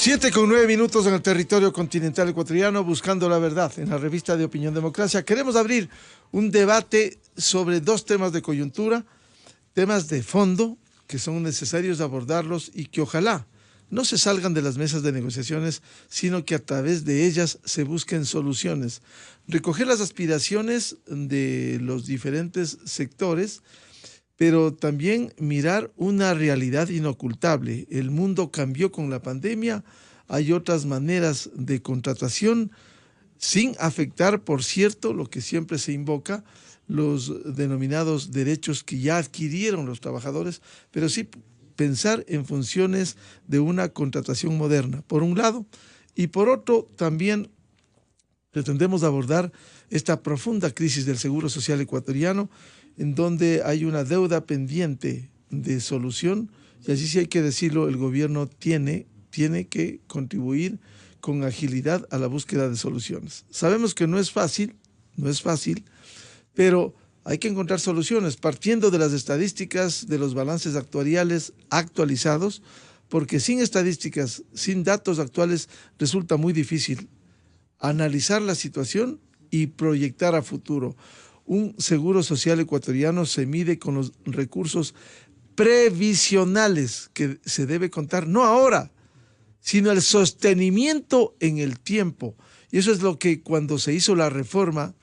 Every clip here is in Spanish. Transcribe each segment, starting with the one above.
7:09 en el territorio continental ecuatoriano, buscando la verdad en la revista de Opinión Democracia. Queremos abrir un debate sobre dos temas de coyuntura, temas de fondo que son necesarios abordarlos y que ojalá no se salgan de las mesas de negociaciones, sino que a través de ellas se busquen soluciones. Recoger las aspiraciones de los diferentes sectores, pero también mirar una realidad inocultable. El mundo cambió con la pandemia, hay otras maneras de contratación, sin afectar, por cierto, lo que siempre se invoca, los denominados derechos que ya adquirieron los trabajadores, pero sí pensar en funciones de una contratación moderna, por un lado, y por otro también pretendemos abordar esta profunda crisis del Seguro Social ecuatoriano, en donde hay una deuda pendiente de solución, y así sí hay que decirlo, el gobierno tiene que contribuir con agilidad a la búsqueda de soluciones. Sabemos que no es fácil, pero hay que encontrar soluciones partiendo de las estadísticas, de los balances actuariales actualizados, porque sin estadísticas, sin datos actuales, resulta muy difícil analizar la situación y proyectar a futuro. Un seguro social ecuatoriano se mide con los recursos previsionales que se debe contar, no ahora, sino el sostenimiento en el tiempo. Y eso es lo que cuando se hizo la reforma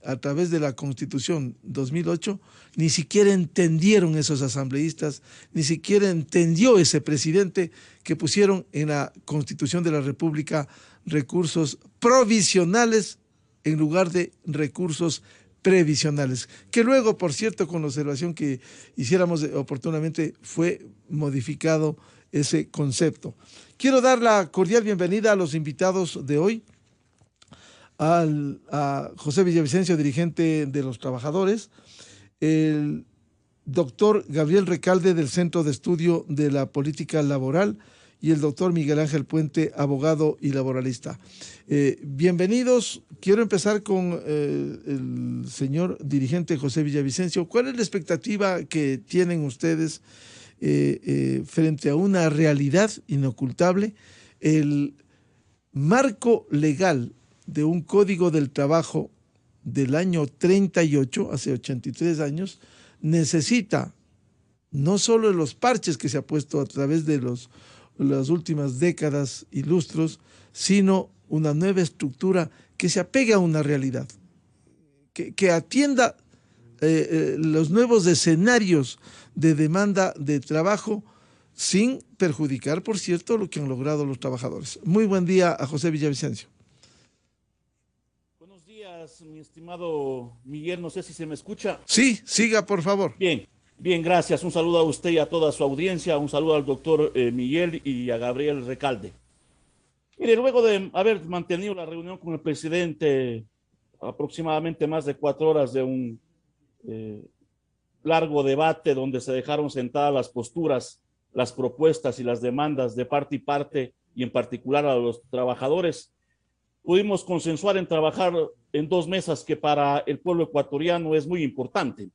a través de la Constitución 2008, ni siquiera entendieron esos asambleístas, ni siquiera entendió ese presidente que pusieron en la Constitución de la República recursos provisionales en lugar de recursos previsionales, que luego, por cierto, con la observación que hiciéramos oportunamente, fue modificado ese concepto. Quiero dar la cordial bienvenida a los invitados de hoy, a José Villavicencio, dirigente de los trabajadores, el doctor Gabriel Recalde del Centro de Estudio de la Política Laboral y el doctor Miguel Ángel Puente, abogado y laboralista. Bienvenidos. Quiero empezar con el señor dirigente José Villavicencio. ¿Cuál es la expectativa que tienen ustedes frente a una realidad inocultable? El marco legal de un código del trabajo del año 38, hace 83 años, necesita no solo los parches que se ha puesto a través de las últimas décadas y lustros, sino una nueva estructura que se apegue a una realidad, que atienda los nuevos escenarios de demanda de trabajo sin perjudicar, por cierto, lo que han logrado los trabajadores. Muy buen día a José Villavicencio. Buenos días, mi estimado Miguel, no sé si se me escucha. Sí, siga, por favor. Bien, gracias. Un saludo a usted y a toda su audiencia. Un saludo al doctor Miguel y a Gabriel Recalde. Mire, luego de haber mantenido la reunión con el presidente, aproximadamente más de 4 horas de un largo debate donde se dejaron sentadas las posturas, las propuestas y las demandas de parte y parte, y en particular a los trabajadores, pudimos consensuar en trabajar en 2 mesas que para el pueblo ecuatoriano es muy importante.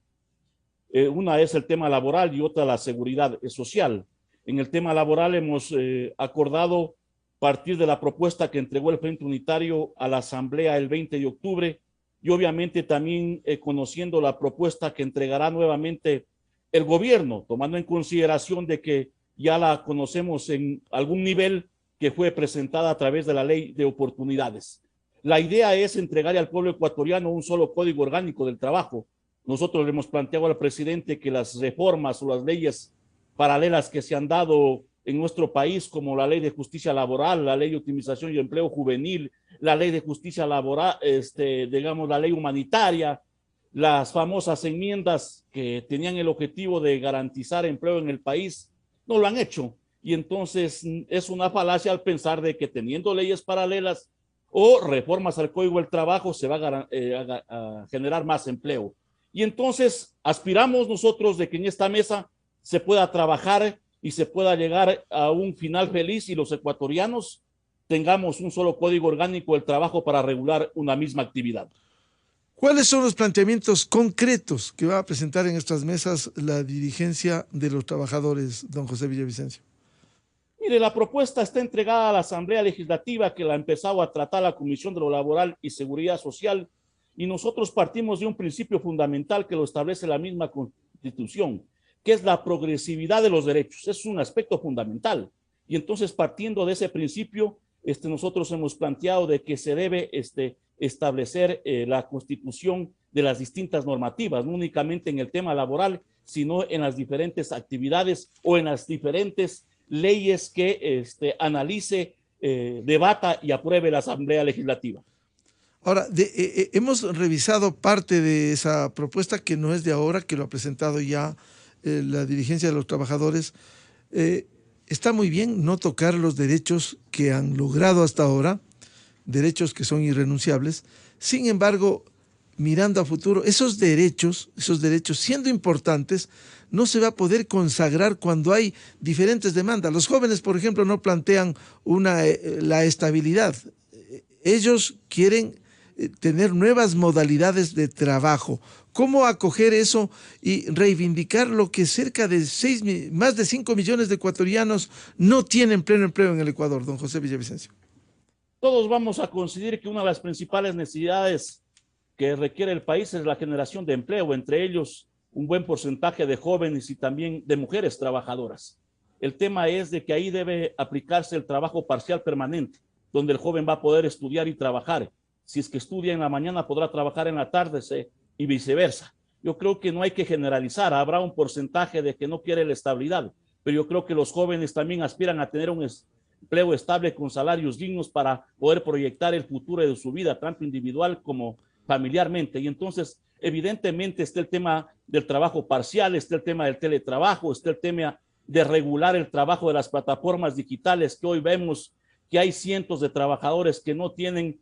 Una es el tema laboral y otra la seguridad social. En el tema laboral hemos acordado partir de la propuesta que entregó el Frente Unitario a la Asamblea el 20 de octubre y obviamente también conociendo la propuesta que entregará nuevamente el gobierno, tomando en consideración de que ya la conocemos en algún nivel que fue presentada a través de la Ley de Oportunidades. La idea es entregar al pueblo ecuatoriano un solo código orgánico del trabajo. Nosotros le hemos planteado al presidente que las reformas o las leyes paralelas que se han dado en nuestro país, como la Ley de Justicia Laboral, la Ley de Optimización y Empleo Juvenil, la Ley de Justicia Laboral, digamos, la Ley Humanitaria, las famosas enmiendas que tenían el objetivo de garantizar empleo en el país, no lo han hecho. Y entonces es una falacia al pensar de que teniendo leyes paralelas o reformas al Código del Trabajo se va a generar más empleo. Y entonces aspiramos nosotros de que en esta mesa se pueda trabajar y se pueda llegar a un final feliz y los ecuatorianos tengamos un solo código orgánico del trabajo para regular una misma actividad. ¿Cuáles son los planteamientos concretos que va a presentar en estas mesas la dirigencia de los trabajadores, don José Villavicencio? Mire, la propuesta está entregada a la Asamblea Legislativa, que la ha empezado a tratar la Comisión de lo Laboral y Seguridad Social, y nosotros partimos de un principio fundamental que lo establece la misma Constitución, que es la progresividad de los derechos. Es un aspecto fundamental. Y entonces, partiendo de ese principio, nosotros hemos planteado de que se debe establecer la constitución de las distintas normativas, no únicamente en el tema laboral, sino en las diferentes actividades o en las diferentes leyes que analice, debata y apruebe la Asamblea Legislativa. Ahora, hemos revisado parte de esa propuesta, que no es de ahora, que lo ha presentado ya la dirigencia de los trabajadores. Está muy bien no tocar los derechos que han logrado hasta ahora, derechos que son irrenunciables. Sin embargo, mirando a futuro, esos derechos siendo importantes, no se va a poder consagrar cuando hay diferentes demandas. Los jóvenes, por ejemplo, no plantean la estabilidad. Ellos quieren tener nuevas modalidades de trabajo. ¿Cómo acoger eso y reivindicar lo que cerca de más de 5 millones de ecuatorianos no tienen pleno empleo en el Ecuador, don José Villavicencio? Todos vamos a coincidir que una de las principales necesidades que requiere el país es la generación de empleo, entre ellos un buen porcentaje de jóvenes y también de mujeres trabajadoras. El tema es de que ahí debe aplicarse el trabajo parcial permanente, donde el joven va a poder estudiar y trabajar. Si es que estudia en la mañana, podrá trabajar en la tarde y viceversa. Yo creo que no hay que generalizar. Habrá un porcentaje de que no quiere la estabilidad, pero yo creo que los jóvenes también aspiran a tener un empleo estable con salarios dignos para poder proyectar el futuro de su vida, tanto individual como familiarmente. Y entonces, evidentemente, está el tema del trabajo parcial, está el tema del teletrabajo, está el tema de regular el trabajo de las plataformas digitales, que hoy vemos que hay cientos de trabajadores que no tienen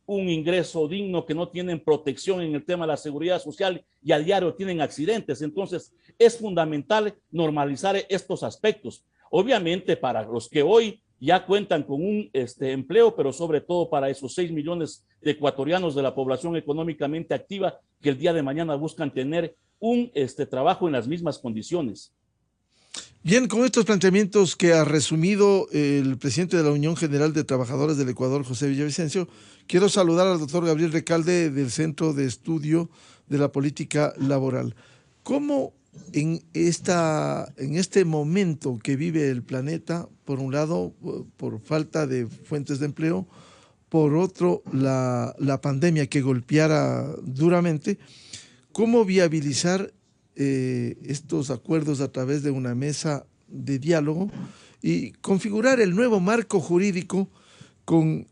un ingreso digno, que no tienen protección en el tema de la seguridad social y a diario tienen accidentes. Entonces, es fundamental normalizar estos aspectos. Obviamente, para los que hoy ya cuentan con un empleo, pero sobre todo para esos 6 millones de ecuatorianos de la población económicamente activa que el día de mañana buscan tener un trabajo en las mismas condiciones. Bien, con estos planteamientos que ha resumido el presidente de la Unión General de Trabajadores del Ecuador, José Villavicencio, quiero saludar al doctor Gabriel Recalde del Centro de Estudio de la Política Laboral. ¿Cómo en este momento que vive el planeta, por un lado, por falta de fuentes de empleo, por otro, la pandemia que golpeara duramente, cómo viabilizar estos acuerdos a través de una mesa de diálogo y configurar el nuevo marco jurídico con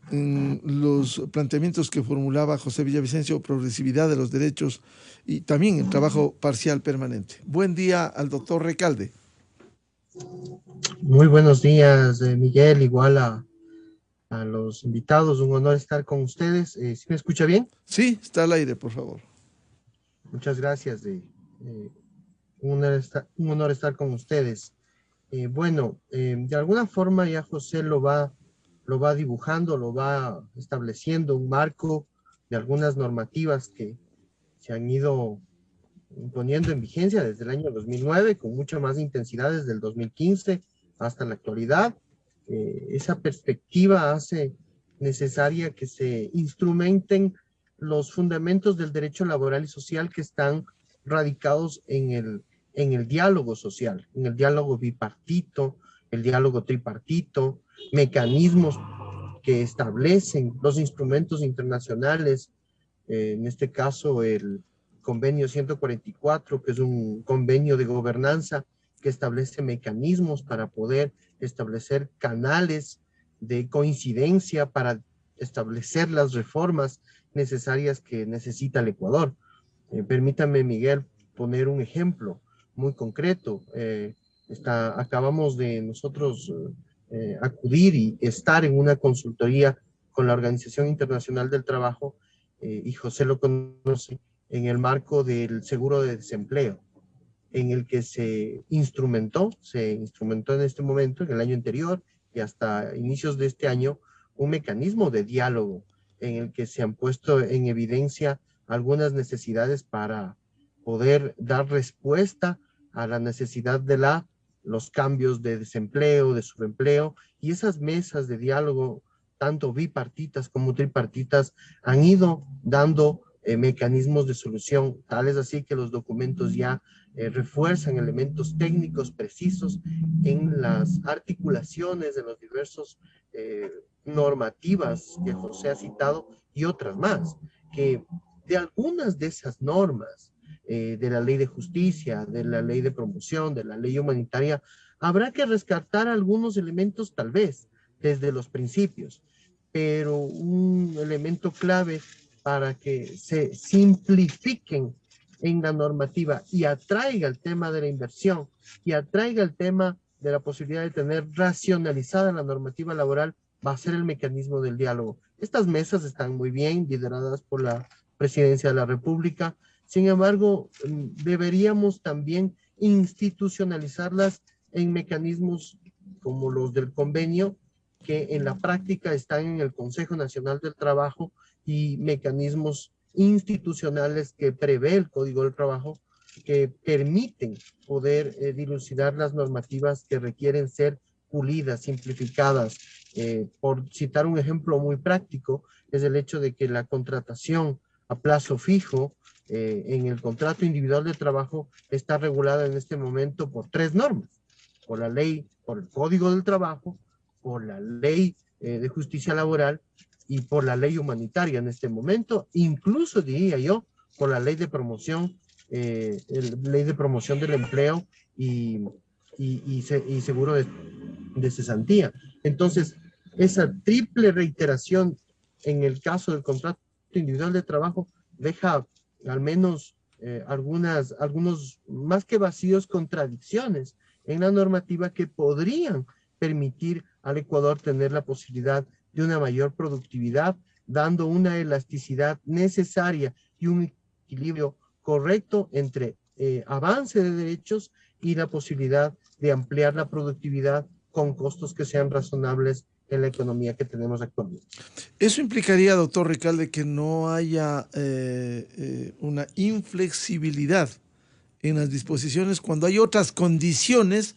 los planteamientos que formulaba José Villavicencio, progresividad de los derechos y también el trabajo parcial permanente? Buen día al doctor Recalde. Muy buenos días, Miguel, igual a los invitados, un honor estar con ustedes. ¿Sí me escucha bien? Sí, está al aire, por favor. Muchas gracias, un honor estar con ustedes. De alguna forma ya José lo va dibujando, lo va estableciendo un marco de algunas normativas que se han ido poniendo en vigencia desde el año 2009, con mucha más intensidad desde el 2015 hasta la actualidad. Esa perspectiva hace necesaria que se instrumenten los fundamentos del derecho laboral y social que están radicados en el diálogo social, en el diálogo bipartito, el diálogo tripartito, mecanismos que establecen los instrumentos internacionales, en este caso el convenio 144, que es un convenio de gobernanza que establece mecanismos para poder establecer canales de coincidencia para establecer las reformas necesarias que necesita el Ecuador. Permítame, Miguel, poner un ejemplo muy concreto. Acabamos de nosotros acudir y estar en una consultoría con la Organización Internacional del Trabajo, y José lo conoce, en el marco del seguro de desempleo, en el que se instrumentó en este momento, en el año anterior y hasta inicios de este año, un mecanismo de diálogo en el que se han puesto en evidencia algunas necesidades para poder dar respuesta a la necesidad de la los cambios de desempleo, de subempleo, y esas mesas de diálogo, tanto bipartitas como tripartitas, han ido dando mecanismos de solución, tales así que los documentos ya refuerzan elementos técnicos precisos en las articulaciones de los diversos normativas que José ha citado y otras más, que de algunas de esas normas, de la ley de justicia, de la ley de promoción, de la ley humanitaria, habrá que rescatar algunos elementos tal vez desde los principios, pero un elemento clave para que se simplifiquen en la normativa y atraiga el tema de la inversión y atraiga el tema de la posibilidad de tener racionalizada la normativa laboral, va a ser el mecanismo del diálogo. Estas mesas están muy bien lideradas por la Presidencia de la República. Sin embargo, deberíamos también institucionalizarlas en mecanismos como los del convenio, que en la práctica están en el Consejo Nacional del Trabajo, y mecanismos institucionales que prevé el Código del Trabajo, que permiten poder dilucidar las normativas que requieren ser pulidas, simplificadas. Por citar un ejemplo muy práctico, es el hecho de que la contratación a plazo fijo en el contrato individual de trabajo está regulada en este momento por 3 normas: por la ley, por el Código del Trabajo, por la ley de justicia laboral y por la ley humanitaria en este momento, incluso diría yo, por la ley de promoción, ley de promoción del empleo y seguro de cesantía. Entonces, esa triple reiteración en el caso del contrato individual de trabajo deja al menos algunos más que vacíos, contradicciones en la normativa que podrían permitir al Ecuador tener la posibilidad de una mayor productividad, dando una elasticidad necesaria y un equilibrio correcto entre avance de derechos y la posibilidad de ampliar la productividad con costos que sean razonables en la economía que tenemos actualmente. Eso implicaría, doctor Recalde, que no haya una inflexibilidad en las disposiciones cuando hay otras condiciones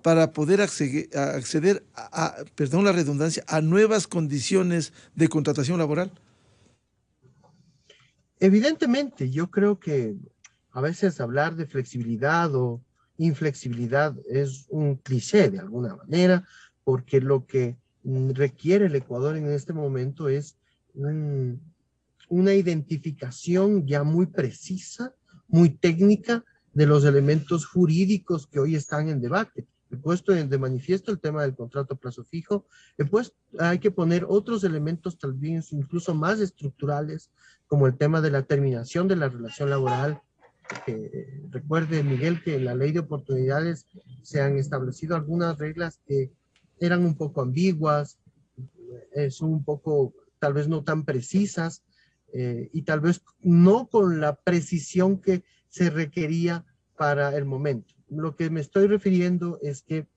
para poder acceder perdón la redundancia, a nuevas condiciones de contratación laboral. Evidentemente, yo creo que a veces hablar de flexibilidad o inflexibilidad es un cliché de alguna manera, porque lo que requiere el Ecuador en este momento es una identificación ya muy precisa, muy técnica de los elementos jurídicos que hoy están en debate. He puesto de manifiesto el tema del contrato a plazo fijo, hay que poner otros elementos tal vez incluso más estructurales, como el tema de la terminación de la relación laboral. Recuerde, Miguel, que en la ley de oportunidades se han establecido algunas reglas que eran un poco ambiguas, son un poco tal vez no tan precisas, y tal vez no con la precisión que se requería para el momento. Lo que me estoy refiriendo es que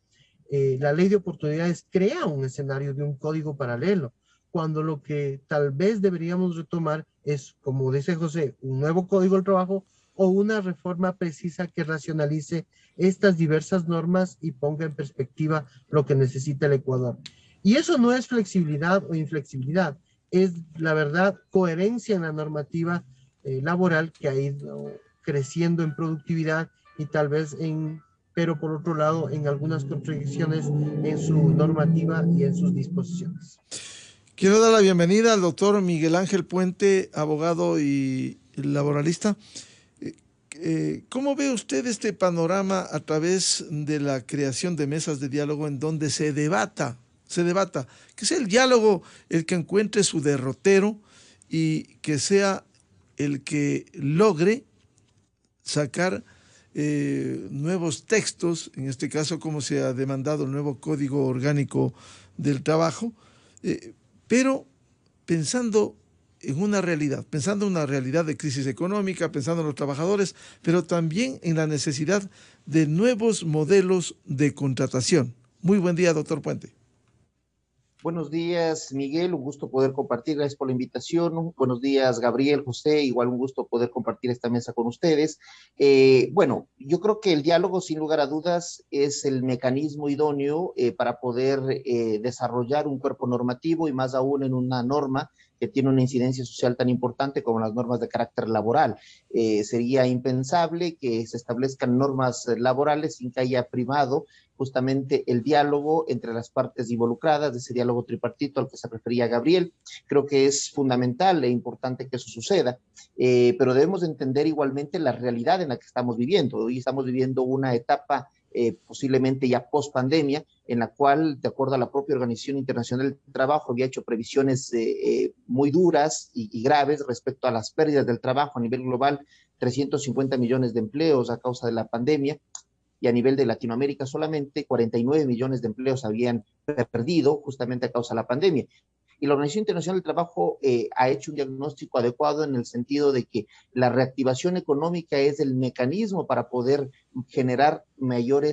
la ley de oportunidades crea un escenario de un código paralelo, cuando lo que tal vez deberíamos retomar es, como dice José, un nuevo código del trabajo o una reforma precisa que racionalice estas diversas normas y ponga en perspectiva lo que necesita el Ecuador. Y eso no es flexibilidad o inflexibilidad, es la verdad coherencia en la normativa laboral que ha ido creciendo en productividad y tal vez pero por otro lado en algunas contradicciones en su normativa y en sus disposiciones. Quiero dar la bienvenida al doctor Miguel Ángel Puente, abogado y laboralista. ¿Cómo ve usted este panorama a través de la creación de mesas de diálogo en donde se debata, que sea el diálogo el que encuentre su derrotero y que sea el que logre sacar nuevos textos, en este caso como se ha demandado el nuevo Código Orgánico del Trabajo, pero pensando en una realidad de crisis económica, pensando en los trabajadores, pero también en la necesidad de nuevos modelos de contratación? Muy buen día, doctor Puente. Buenos días, Miguel, un gusto poder compartir, gracias por la invitación. Buenos días, Gabriel, José, igual un gusto poder compartir esta mesa con ustedes. Bueno, yo creo que el diálogo, sin lugar a dudas, es el mecanismo idóneo para poder desarrollar un cuerpo normativo y más aún en una norma que tiene una incidencia social tan importante como las normas de carácter laboral. Sería impensable que se establezcan normas laborales sin que haya primado justamente el diálogo entre las partes involucradas, de ese diálogo tripartito al que se refería Gabriel. Creo que es fundamental e importante que eso suceda, pero debemos entender igualmente la realidad en la que estamos viviendo. Hoy estamos viviendo una etapa posiblemente ya post pandemia, en la cual, de acuerdo a la propia Organización Internacional del Trabajo, había hecho previsiones muy duras y graves respecto a las pérdidas del trabajo a nivel global, 350 millones de empleos a causa de la pandemia, y a nivel de Latinoamérica solamente 49 millones de empleos habían perdido justamente a causa de la pandemia. Y la Organización Internacional del Trabajo ha hecho un diagnóstico adecuado en el sentido de que la reactivación económica es el mecanismo para poder generar mayor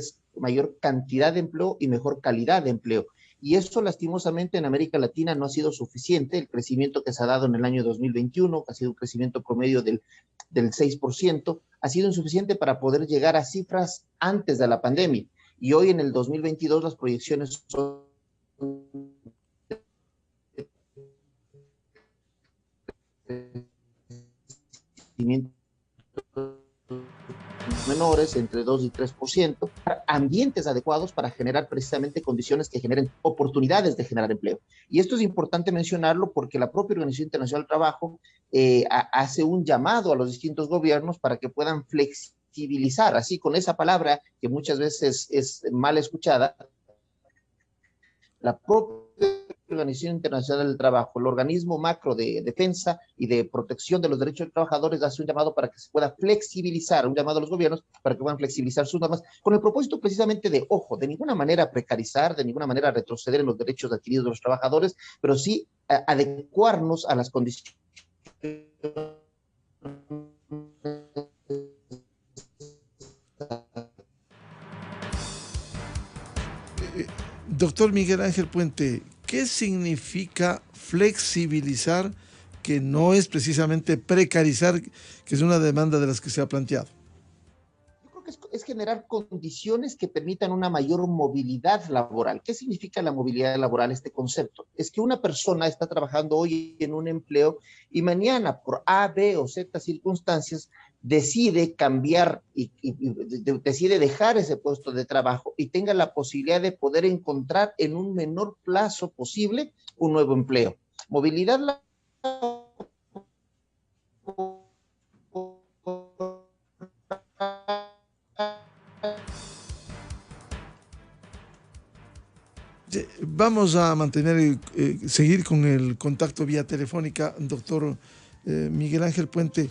cantidad de empleo y mejor calidad de empleo. Y eso lastimosamente en América Latina no ha sido suficiente. El crecimiento que se ha dado en el año 2021, que ha sido un crecimiento promedio del 6%, ha sido insuficiente para poder llegar a cifras antes de la pandemia. Y hoy en el 2022 las proyecciones son menores, entre 2 y 3%, ambientes adecuados para generar precisamente condiciones que generen oportunidades de generar empleo. Y esto es importante mencionarlo porque la propia Organización Internacional del Trabajo hace un llamado a los distintos gobiernos para que puedan flexibilizar, así con esa palabra que muchas veces es mal escuchada, la propia Organización Internacional del Trabajo, el organismo macro de defensa y de protección de los derechos de los trabajadores, hace un llamado para que se pueda flexibilizar, un llamado a los gobiernos para que puedan flexibilizar sus normas, con el propósito precisamente de, ojo, de ninguna manera precarizar, de ninguna manera retroceder en los derechos adquiridos de los trabajadores, pero sí adecuarnos a las condiciones Doctor Miguel Ángel Puente, ¿qué significa flexibilizar, que no es precisamente precarizar, que es una demanda de las que se ha planteado? Yo creo que es generar condiciones que permitan una mayor movilidad laboral. ¿Qué significa la movilidad laboral, este concepto? Es que una persona está trabajando hoy en un empleo y mañana por A, B o Z circunstancias decide cambiar y decide dejar ese puesto de trabajo y tenga la posibilidad de poder encontrar en un menor plazo posible un nuevo empleo. Movilidad laboral Vamos a mantener, seguir con el contacto vía telefónica, doctor Miguel Ángel Puente.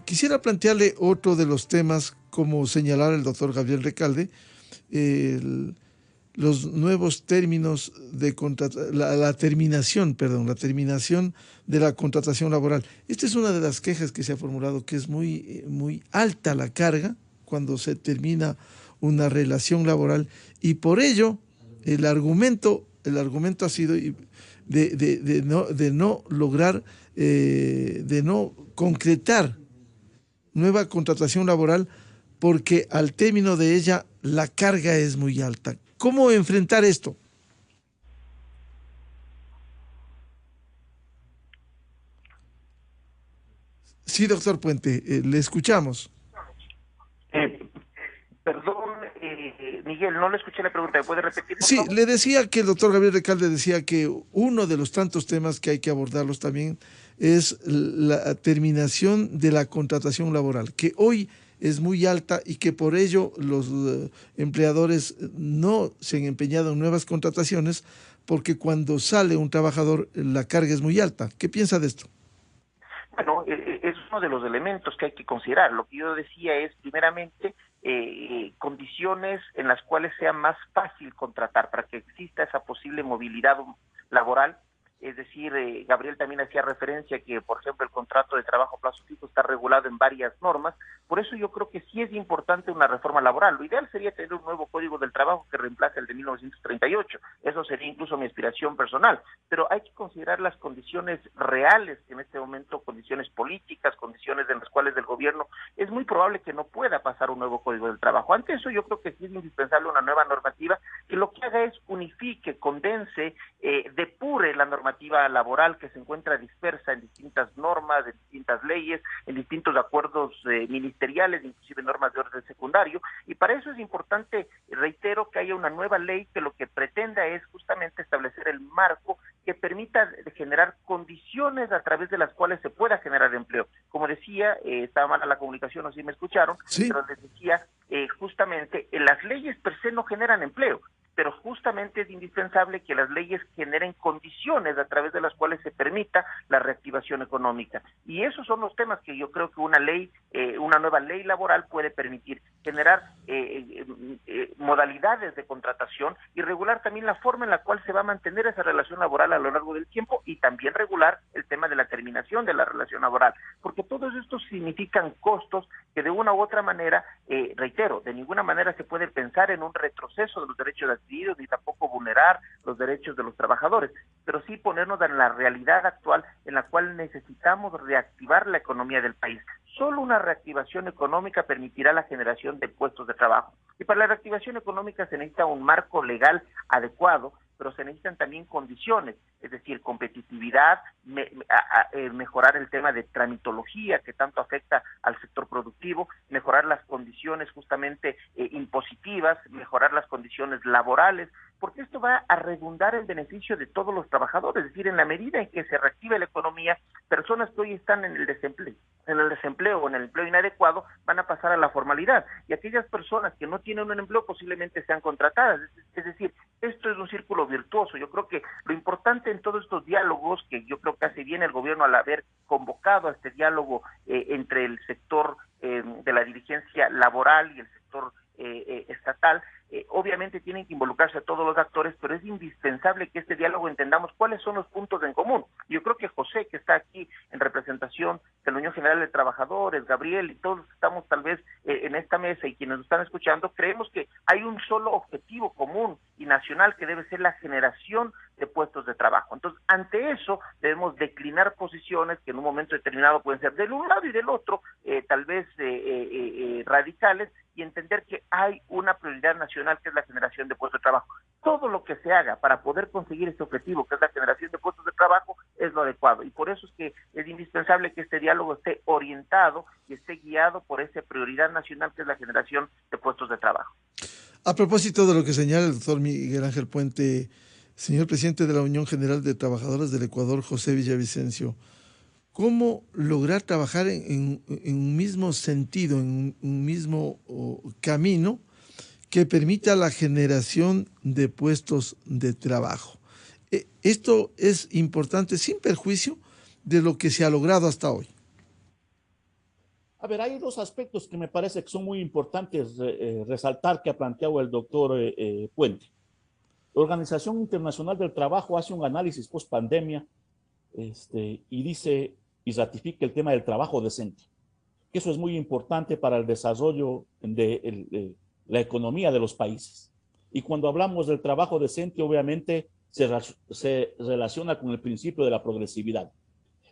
Quisiera plantearle otro de los temas, como señalara el doctor Gabriel Recalde, los nuevos términos de la terminación de la contratación laboral. Esta es una de las quejas que se ha formulado, que es muy alta la carga cuando se termina una relación laboral, y por ello el argumento ha sido de no lograr, de no concretar nueva contratación laboral, porque al término de ella la carga es muy alta. ¿Cómo enfrentar esto? Sí, doctor Puente, le escuchamos. Perdón, Miguel, no le escuché la pregunta. ¿Me puede repetir, por Sí, favor? le decía que el doctor Gabriel Recalde decía que uno de los tantos temas que hay que abordarlos también es la terminación de la contratación laboral, que hoy es muy alta y que por ello los empleadores no se han empeñado en nuevas contrataciones, porque cuando sale un trabajador la carga es muy alta. ¿Qué piensa de esto? Bueno, es uno de los elementos que hay que considerar. Lo que yo decía es, primeramente, condiciones en las cuales sea más fácil contratar para que exista esa posible movilidad laboral. es decir, Gabriel también hacía referencia que, por ejemplo, el contrato de trabajo a plazo fijo está regulado en varias normas. Por eso yo creo que sí es importante una reforma laboral. Lo ideal sería tener un nuevo Código del Trabajo que reemplace el de 1938. Eso sería incluso mi aspiración personal. Pero hay que considerar las condiciones reales en este momento, condiciones políticas, condiciones en las cuales el gobierno es muy probable que no pueda pasar un nuevo Código del Trabajo. Ante eso yo creo que sí es indispensable una nueva normativa que lo que haga es unifique, condense, depure la normativa laboral que se encuentra dispersa en distintas normas, en distintas leyes, en distintos acuerdos ministeriales, inclusive normas de orden secundario, y para eso es importante, reitero, que haya una nueva ley que lo que pretenda es justamente establecer el marco que permita generar condiciones a través de las cuales se pueda generar empleo. Como decía, estaba mala la comunicación, no sé si me escucharon, sí, pero les decía, justamente, las leyes per se no generan empleo, pero justamente es indispensable que las leyes generen condiciones a través de las cuales se permita la reactivación económica. Y esos son los temas que yo creo que una ley, una nueva ley laboral puede permitir, generar modalidades de contratación y regular también la forma en la cual se va a mantener esa relación laboral a lo largo del tiempo, y también regular el tema de la terminación de la relación laboral, porque todos estos significan costos que de una u otra manera, reitero, de ninguna manera se puede pensar en un retroceso de los derechos adquiridos ni tampoco vulnerar los derechos de los trabajadores, pero sí ponernos en la realidad actual en la cual necesitamos reactivar la economía del país. Solo una reactivación económica permitirá la generación de puestos de trabajo. Y para la reactivación económica se necesita un marco legal adecuado, pero se necesitan también condiciones, es decir, competitividad, mejorar el tema de tramitología que tanto afecta al sector productivo, mejorar las condiciones justamente impositivas, mejorar las condiciones laborales, porque esto va a redundar en beneficio de todos los trabajadores, es decir, en la medida en que se reactive la economía, personas que hoy están en el desempleo o en el empleo inadecuado van a pasar a la formalidad, y aquellas personas que no tienen un empleo posiblemente sean contratadas, es decir, esto es un círculo virtuoso. Yo creo que lo importante en todos estos diálogos, que yo creo que hace bien el gobierno al haber convocado a este diálogo entre el sector de la dirigencia laboral y el sector estatal, obviamente tienen que involucrarse a todos los actores, pero es indispensable que este diálogo entendamos cuáles son los puntos en común. Yo creo que José, que está aquí en representación de la Unión General de Trabajadores, Gabriel y todos estamos tal vez en esta mesa y quienes nos están escuchando, creemos que hay un solo objetivo común y nacional que debe ser la generación de puestos de trabajo. Entonces, ante eso debemos declinar posiciones que en un momento determinado pueden ser del un lado y del otro, tal vez radicales, y entender que hay una prioridad nacional que es la generación de puestos de trabajo. Todo lo que se haga para poder conseguir este objetivo, que es la generación de puestos de trabajo, es lo adecuado. Y por eso es que es indispensable que este diálogo esté orientado y esté guiado por esa prioridad nacional que es la generación de puestos de trabajo. A propósito de lo que señala el doctor Miguel Ángel Puente, señor presidente de la Unión General de Trabajadores del Ecuador, José Villavicencio, ¿cómo lograr trabajar en un mismo sentido, en un mismo camino que permita la generación de puestos de trabajo? Esto es importante sin perjuicio de lo que se ha logrado hasta hoy. A ver, hay dos aspectos que me parece que son muy importantes resaltar que ha planteado el doctor Puente. La Organización Internacional del Trabajo hace un análisis post pandemia y dice y ratifica el tema del trabajo decente. Eso es muy importante para el desarrollo de la economía de los países. Y cuando hablamos del trabajo decente, obviamente se relaciona con el principio de la progresividad.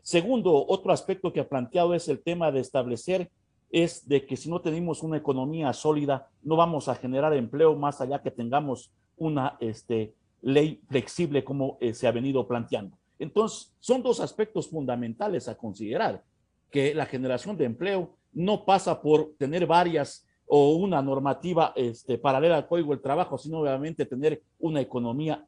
Segundo, otro aspecto que ha planteado es el tema de establecer es de que si no tenemos una economía sólida, no vamos a generar empleo más allá que tengamos una ley flexible como se ha venido planteando. Entonces, son dos aspectos fundamentales a considerar, que la generación de empleo no pasa por tener varias o una normativa paralela al Código del Trabajo, sino obviamente tener una economía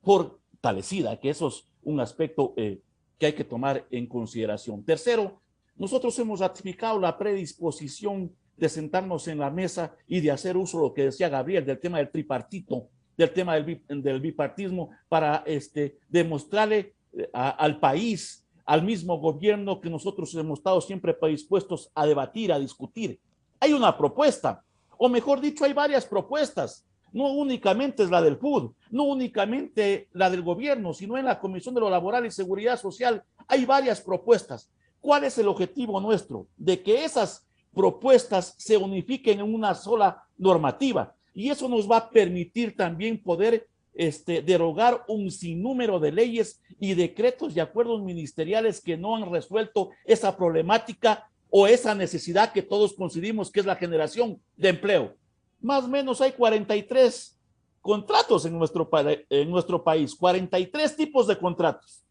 fortalecida, que eso es un aspecto que hay que tomar en consideración. Tercero, nosotros hemos ratificado la predisposición de sentarnos en la mesa y de hacer uso de lo que decía Gabriel, del tema del tripartito, del tema del bipartismo, para demostrarle al país, al mismo gobierno, que nosotros hemos estado siempre predispuestos a debatir, a discutir. Hay una propuesta, o mejor dicho, hay varias propuestas. no únicamente es la del PUD, no únicamente la del gobierno, sino en la Comisión de lo Laboral y Seguridad Social hay varias propuestas. ¿Cuál es el objetivo nuestro? De que esas propuestas se unifiquen en una sola normativa, y eso nos va a permitir también poder derogar un sinnúmero de leyes y decretos y acuerdos ministeriales que no han resuelto esa problemática o esa necesidad que todos coincidimos que es la generación de empleo. Más o menos hay 43 contratos en nuestro país, 43 tipos de contratos.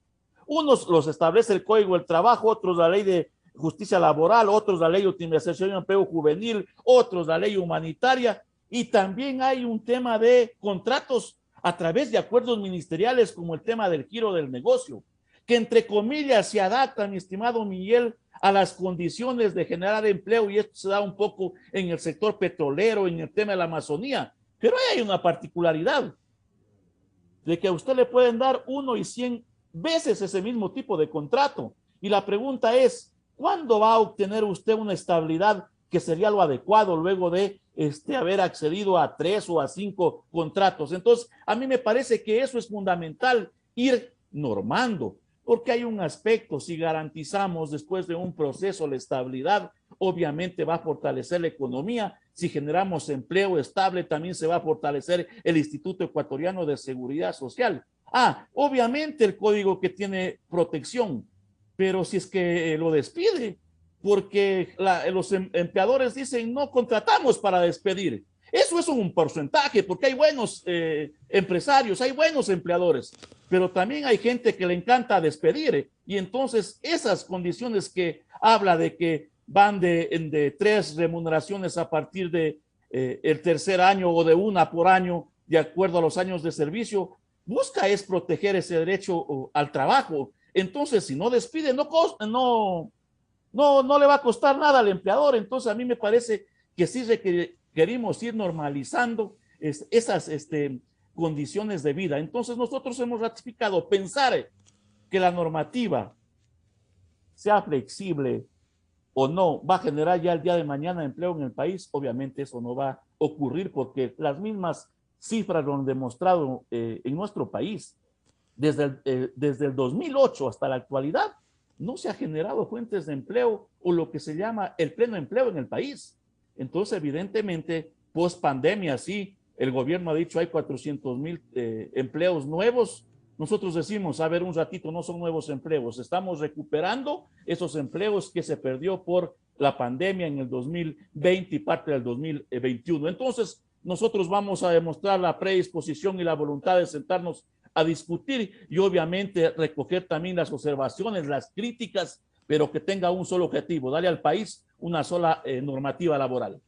Unos los establece el Código del Trabajo, otros la Ley de Justicia Laboral, otros la Ley de Optimización de Empleo Juvenil, otros la Ley Humanitaria, y también hay un tema de contratos a través de acuerdos ministeriales como el tema del giro del negocio, que entre comillas se adapta, mi estimado Miguel, a las condiciones de generar empleo, y esto se da un poco en el sector petrolero, en el tema de la Amazonía, pero hay una particularidad, de que a usted le pueden dar 1 y 100 veces ese mismo tipo de contrato, y la pregunta es, ¿cuándo va a obtener usted una estabilidad que sería lo adecuado luego de haber accedido a 3 o a 5 contratos? Entonces, a mí me parece que eso es fundamental, ir normando, porque hay un aspecto, si garantizamos después de un proceso la estabilidad, obviamente va a fortalecer la economía. Si generamos empleo estable, también se va a fortalecer el Instituto Ecuatoriano de Seguridad Social. Obviamente el código que tiene protección, pero si es que lo despide, porque los empleadores dicen no contratamos para despedir. Eso es un porcentaje, porque hay buenos empresarios, hay buenos empleadores, pero también hay gente que le encanta despedir, y entonces esas condiciones que habla de que van de 3 remuneraciones a partir de el tercer año o de 1 por año, de acuerdo a los años de servicio, busca es proteger ese derecho al trabajo. Entonces, si no despide, no le va a costar nada al empleador. Entonces, a mí me parece que sí requerimos ir normalizando esas condiciones de vida. Entonces, nosotros hemos ratificado pensar que la normativa, sea flexible o no, va a generar ya el día de mañana empleo en el país. Obviamente eso no va a ocurrir, porque las mismas cifras lo han demostrado en nuestro país. Desde el 2008 hasta la actualidad, no se ha generado fuentes de empleo o lo que se llama el pleno empleo en el país. Entonces, evidentemente, post pandemia, sí, el gobierno ha dicho hay 400,000 empleos nuevos. Nosotros decimos, a ver, un ratito, no son nuevos empleos, estamos recuperando esos empleos que se perdió por la pandemia en el 2020 y parte del 2021. Entonces, nosotros vamos a demostrar la predisposición y la voluntad de sentarnos a discutir y obviamente recoger también las observaciones, las críticas, pero que tenga un solo objetivo, darle al país una sola normativa laboral.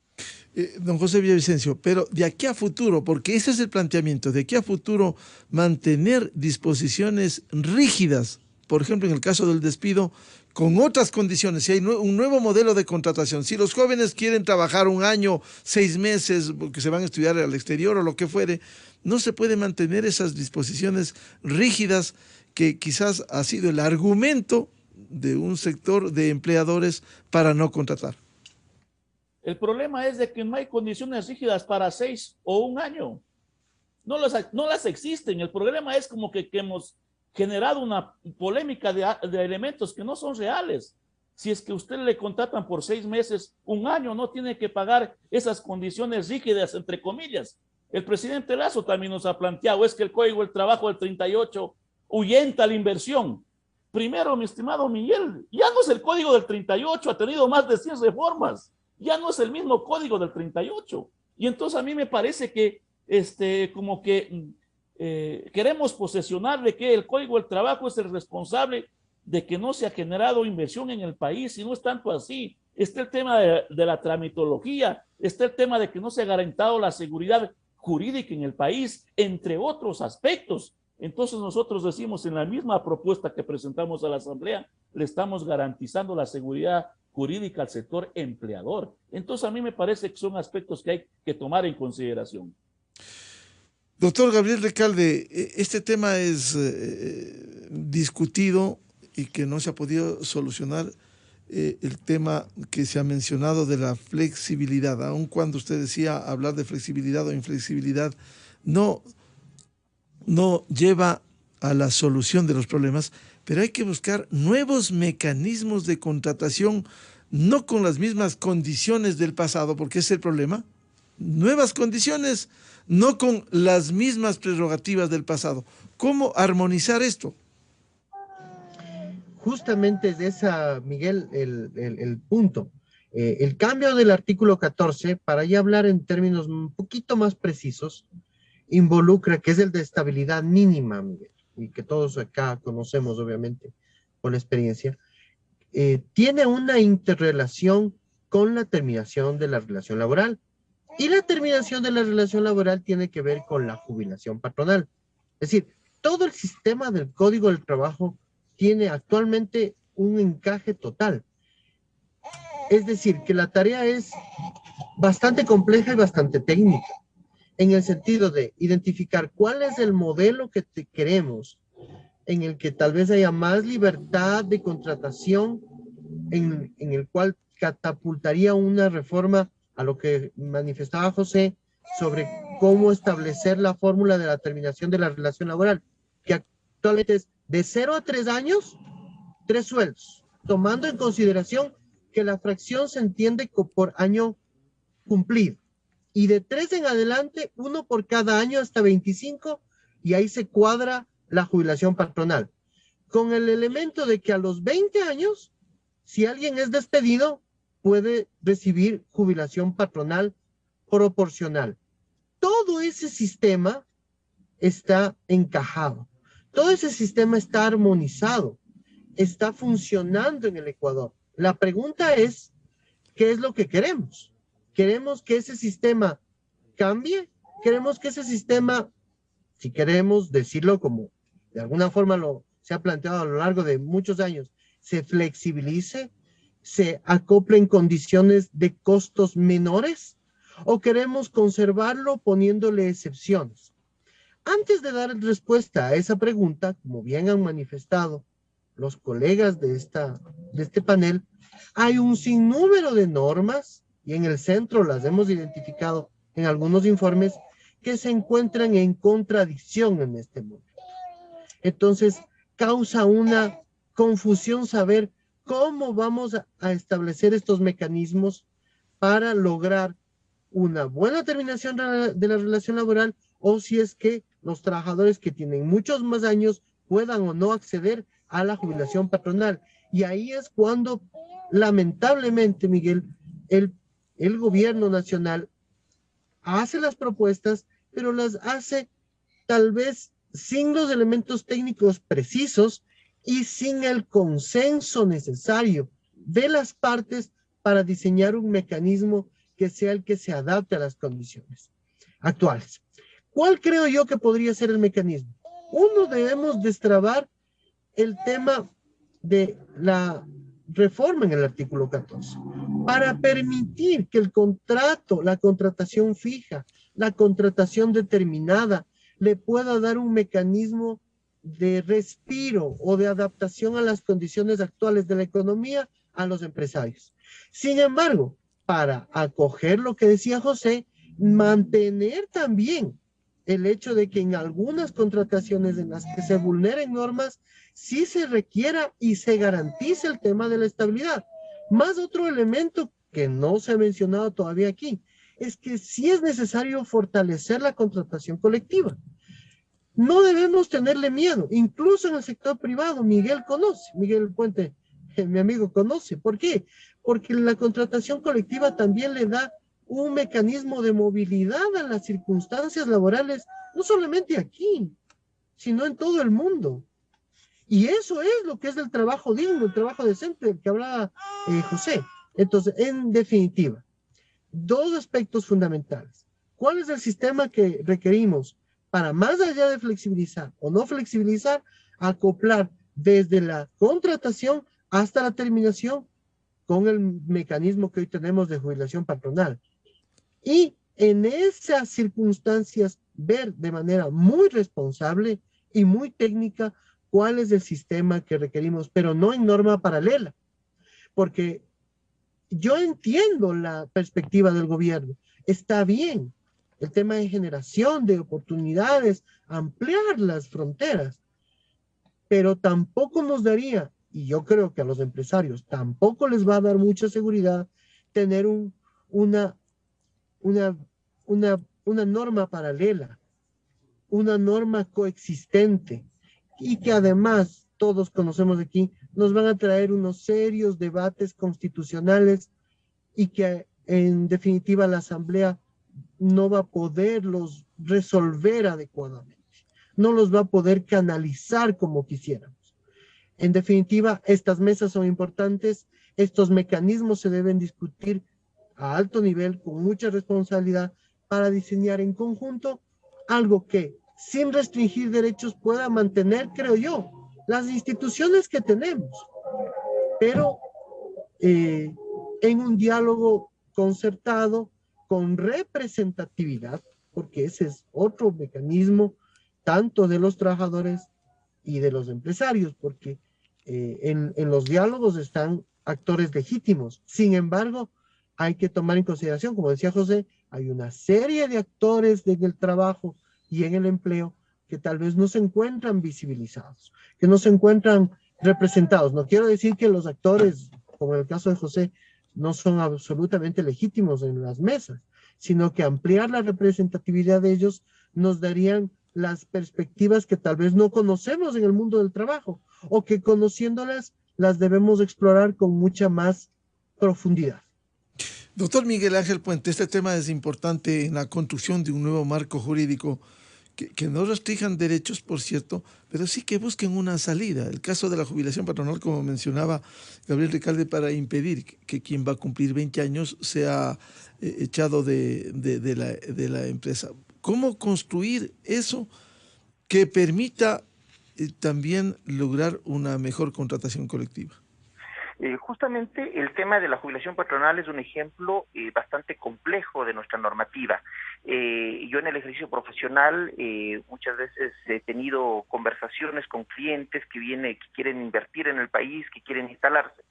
Don José Villavicencio, pero de aquí a futuro, porque ese es el planteamiento, de aquí a futuro mantener disposiciones rígidas, por ejemplo, en el caso del despido, con otras condiciones, si hay un nuevo modelo de contratación, si los jóvenes quieren trabajar 1 año, 6 meses, porque se van a estudiar al exterior o lo que fuere, no se puede mantener esas disposiciones rígidas que quizás ha sido el argumento de un sector de empleadores para no contratar. El problema es de que no hay condiciones rígidas para 6 o 1 año. No las existen. El problema es como que hemos generado una polémica de elementos que no son reales. Si es que usted le contratan por 6 meses, 1 año, no tiene que pagar esas condiciones rígidas, entre comillas. El presidente Lasso también nos ha planteado, es que el Código del Trabajo del 38 ahuyenta la inversión. Primero, mi estimado Miguel, ya no es el Código del 38, ha tenido más de 100 reformas. Ya no es el mismo código del 38. Y entonces a mí me parece que como que queremos posesionar de que el Código del Trabajo es el responsable de que no se ha generado inversión en el país, y no es tanto así. Está el tema de la tramitología, está el tema de que no se ha garantizado la seguridad jurídica en el país, entre otros aspectos. Entonces nosotros decimos, en la misma propuesta que presentamos a la Asamblea, le estamos garantizando la seguridad jurídica al sector empleador. Entonces a mí me parece que son aspectos que hay que tomar en consideración. Doctor Gabriel Recalde, este tema es discutido y que no se ha podido solucionar el tema que se ha mencionado de la flexibilidad. Aun cuando usted decía hablar de flexibilidad o inflexibilidad, no lleva a la solución de los problemas, pero hay que buscar nuevos mecanismos de contratación, no con las mismas condiciones del pasado, porque ese es el problema. Nuevas condiciones, no con las mismas prerrogativas del pasado. ¿Cómo armonizar esto? Justamente es esa, Miguel, el punto. El cambio del artículo 14, para ya hablar en términos un poquito más precisos, involucra, que es el de estabilidad mínima, Miguel, y que todos acá conocemos, obviamente, por la experiencia, tiene una interrelación con la terminación de la relación laboral. Y la terminación de la relación laboral tiene que ver con la jubilación patronal. Es decir, todo el sistema del Código del Trabajo tiene actualmente un encaje total. Es decir, que la tarea es bastante compleja y bastante técnica, en el sentido de identificar cuál es el modelo que queremos, en el que tal vez haya más libertad de contratación, en el cual catapultaría una reforma a lo que manifestaba José sobre cómo establecer la fórmula de la terminación de la relación laboral, que actualmente es de 0 a 3 años, 3 sueldos, tomando en consideración que la fracción se entiende por año cumplido, y de 3 en adelante, 1 por cada año hasta 25, y ahí se cuadra la jubilación patronal, con el elemento de que a los 20 años, si alguien es despedido, puede recibir jubilación patronal proporcional. Todo ese sistema está encajado, todo ese sistema está armonizado, está funcionando en el Ecuador. La pregunta es, ¿qué es lo que queremos? ¿Queremos que ese sistema cambie? ¿Queremos que ese sistema, si queremos decirlo como de alguna forma se ha planteado a lo largo de muchos años, se flexibilice, se acople en condiciones de costos menores, o queremos conservarlo poniéndole excepciones? Antes de dar respuesta a esa pregunta, como bien han manifestado los colegas de este panel, hay un sinnúmero de normas, y en el centro las hemos identificado en algunos informes, que se encuentran en contradicción en este momento. Entonces, causa una confusión saber cómo vamos a establecer estos mecanismos para lograr una buena terminación de la relación laboral, o si es que los trabajadores que tienen muchos más años puedan o no acceder a la jubilación patronal. Y ahí es cuando, lamentablemente, Miguel, el gobierno nacional hace las propuestas, pero las hace tal vez sin los elementos técnicos precisos y sin el consenso necesario de las partes para diseñar un mecanismo que sea el que se adapte a las condiciones actuales. ¿Cuál creo yo que podría ser el mecanismo? Uno, debemos destrabar el tema de la reforma en el artículo 14 para permitir que el contrato, la contratación fija, la contratación determinada, le pueda dar un mecanismo de respiro o de adaptación a las condiciones actuales de la economía a los empresarios. Sin embargo, para acoger lo que decía José, mantener también el hecho de que en algunas contrataciones en las que se vulneren normas, sí se requiera y se garantice el tema de la estabilidad. Más otro elemento que no se ha mencionado todavía aquí, es que sí es necesario fortalecer la contratación colectiva. No debemos tenerle miedo, incluso en el sector privado. Miguel Puente, mi amigo, conoce. ¿Por qué? Porque la contratación colectiva también le da un mecanismo de movilidad a las circunstancias laborales, no solamente aquí, sino en todo el mundo. Y eso es lo que es el trabajo digno, el trabajo decente del que hablaba José. Entonces, en definitiva, dos aspectos fundamentales. ¿Cuál es el sistema que requerimos para, más allá de flexibilizar o no flexibilizar, acoplar desde la contratación hasta la terminación con el mecanismo que hoy tenemos de jubilación patronal? Y en esas circunstancias ver de manera muy responsable y muy técnica cuál es el sistema que requerimos, pero no en norma paralela. porque yo entiendo la perspectiva del gobierno, está bien, el tema de generación de oportunidades, ampliar las fronteras, pero tampoco nos daría, y yo creo que a los empresarios tampoco les va a dar mucha seguridad tener una, una, una norma paralela, una norma coexistente, y que además, todos conocemos aquí, nos van a traer unos serios debates constitucionales y que en definitiva la Asamblea no va a poderlos resolver adecuadamente, no los va a poder canalizar como quisiéramos. En definitiva, estas mesas son importantes, estos mecanismos se deben discutir a alto nivel, con mucha responsabilidad, para diseñar en conjunto algo que, sin restringir derechos, pueda mantener, creo yo, las instituciones que tenemos, pero en un diálogo concertado, con representatividad, porque ese es otro mecanismo, tanto de los trabajadores y de los empresarios, porque en los diálogos están actores legítimos. Sin embargo, hay que tomar en consideración, como decía José, hay una serie de actores en el trabajo y en el empleo que tal vez no se encuentran visibilizados, que no se encuentran representados. No quiero decir que los actores, como en el caso de José, no son absolutamente legítimos en las mesas, sino que ampliar la representatividad de ellos nos darían las perspectivas que tal vez no conocemos en el mundo del trabajo, o que conociéndolas las debemos explorar con mucha más profundidad. Doctor Miguel Ángel Puente, este tema es importante en la construcción de un nuevo marco jurídico que no restrinjan derechos, por cierto, pero sí que busquen una salida. El caso de la jubilación patronal, como mencionaba Gabriel Recalde, para impedir que quien va a cumplir 20 años sea echado de la empresa. ¿Cómo construir eso que permita también lograr una mejor contratación colectiva? Justamente el tema de la jubilación patronal es un ejemplo bastante complejo de nuestra normativa. Yo en el ejercicio profesional muchas veces he tenido conversaciones con clientes que quieren invertir en el país, que quieren instalarse.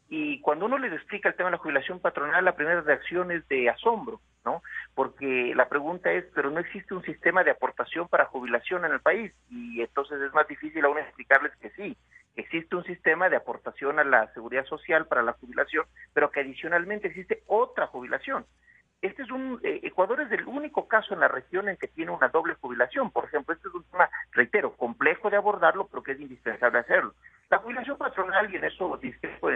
Y cuando uno les explica el tema de la jubilación patronal, la primera reacción es de asombro, ¿no? Porque la pregunta es, pero no existe un sistema de aportación para jubilación en el país. Y entonces es más difícil aún explicarles que sí, existe un sistema de aportación a la seguridad social para la jubilación, pero que adicionalmente existe otra jubilación. Ecuador es el único caso en la región en que tiene una doble jubilación. Por ejemplo, este es un tema, reitero, complejo de abordarlo, pero que es indispensable hacerlo. La jubilación patronal, y en eso discrepo,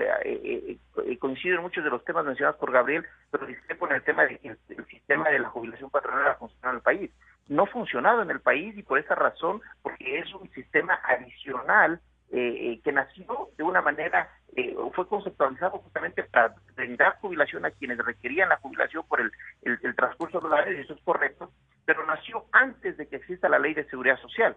coincido en muchos de los temas mencionados por Gabriel, pero discrepo en el tema de que el sistema de la jubilación patronal ha funcionado en el país. No ha funcionado en el país, y por esa razón, porque es un sistema adicional que nació de una manera, fue conceptualizado justamente para brindar jubilación a quienes requerían la jubilación por el transcurso de la vida, y eso es correcto, pero nació antes de que exista la Ley de Seguridad Social.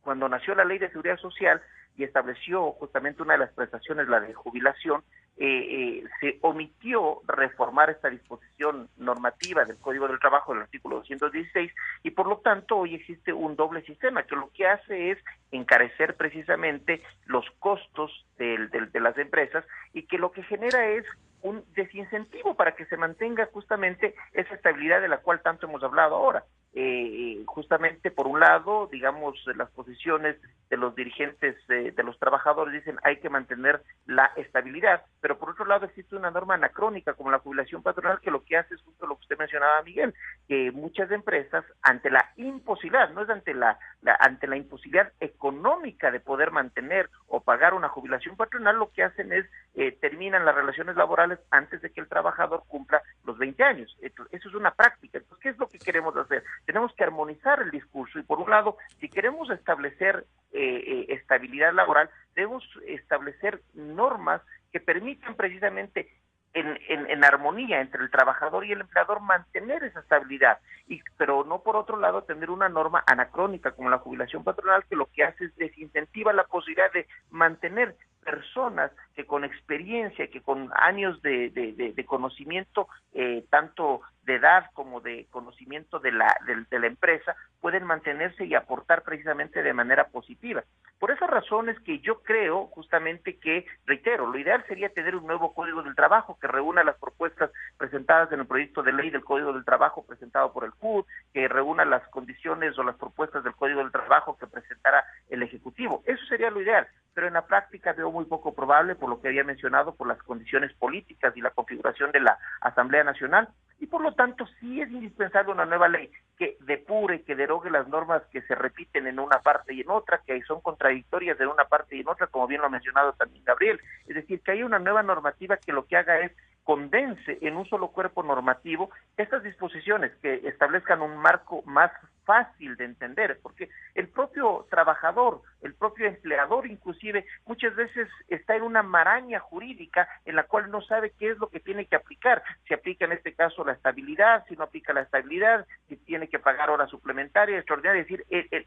Cuando nació la Ley de Seguridad Social y estableció justamente una de las prestaciones, la de jubilación, se omitió reformar esta disposición normativa del Código del Trabajo del artículo 216, y por lo tanto hoy existe un doble sistema que lo que hace es encarecer precisamente los costos de las empresas, y que lo que genera es un desincentivo para que se mantenga justamente esa estabilidad de la cual tanto hemos hablado ahora. Justamente por un lado, digamos, las posiciones de los dirigentes de los trabajadores dicen hay que mantener la estabilidad, pero por otro lado existe una norma anacrónica como la jubilación patronal, que lo que hace es justo lo que usted mencionaba, Miguel, que muchas empresas, ante la imposibilidad, no es ante la imposibilidad económica de poder mantener o pagar una jubilación patronal, lo que hacen es terminan las relaciones laborales antes de que el trabajador cumpla los 20 años. Entonces, eso es una práctica. Entonces, ¿qué es lo que queremos hacer? Tenemos que armonizar el discurso, y por un lado, si queremos establecer estabilidad laboral, debemos establecer normas que permitan precisamente en armonía entre el trabajador y el empleador mantener esa estabilidad, pero no por otro lado tener una norma anacrónica como la jubilación patronal, que lo que hace es desincentiva la posibilidad de mantener personas que con experiencia, que con años de conocimiento, tanto de edad como de conocimiento de la empresa, pueden mantenerse y aportar precisamente de manera positiva. Por esas razones que yo creo justamente que, reitero, lo ideal sería tener un nuevo Código del Trabajo que reúna las propuestas presentadas en el proyecto de ley del Código del Trabajo presentado por el CUT, que reúna las condiciones o las propuestas del Código del Trabajo que presentará el Ejecutivo. Eso sería lo ideal, pero en la práctica veo muy poco probable, por lo que había mencionado, por las condiciones políticas y la configuración de la Asamblea Nacional, y por lo tanto sí es indispensable una nueva ley que depure, que derogue las normas que se repiten en una parte y en otra, que son contradictorias en una parte y en otra, como bien lo ha mencionado también Gabriel. Es decir, que haya una nueva normativa que lo que haga es condense en un solo cuerpo normativo estas disposiciones que establezcan un marco más fácil de entender, porque el propio trabajador, el propio empleador inclusive, muchas veces está en una maraña jurídica en la cual no sabe qué es lo que tiene que aplicar, si aplica en este caso la estabilidad, si no aplica la estabilidad, si tiene que pagar horas suplementarias, extraordinarias, es decir,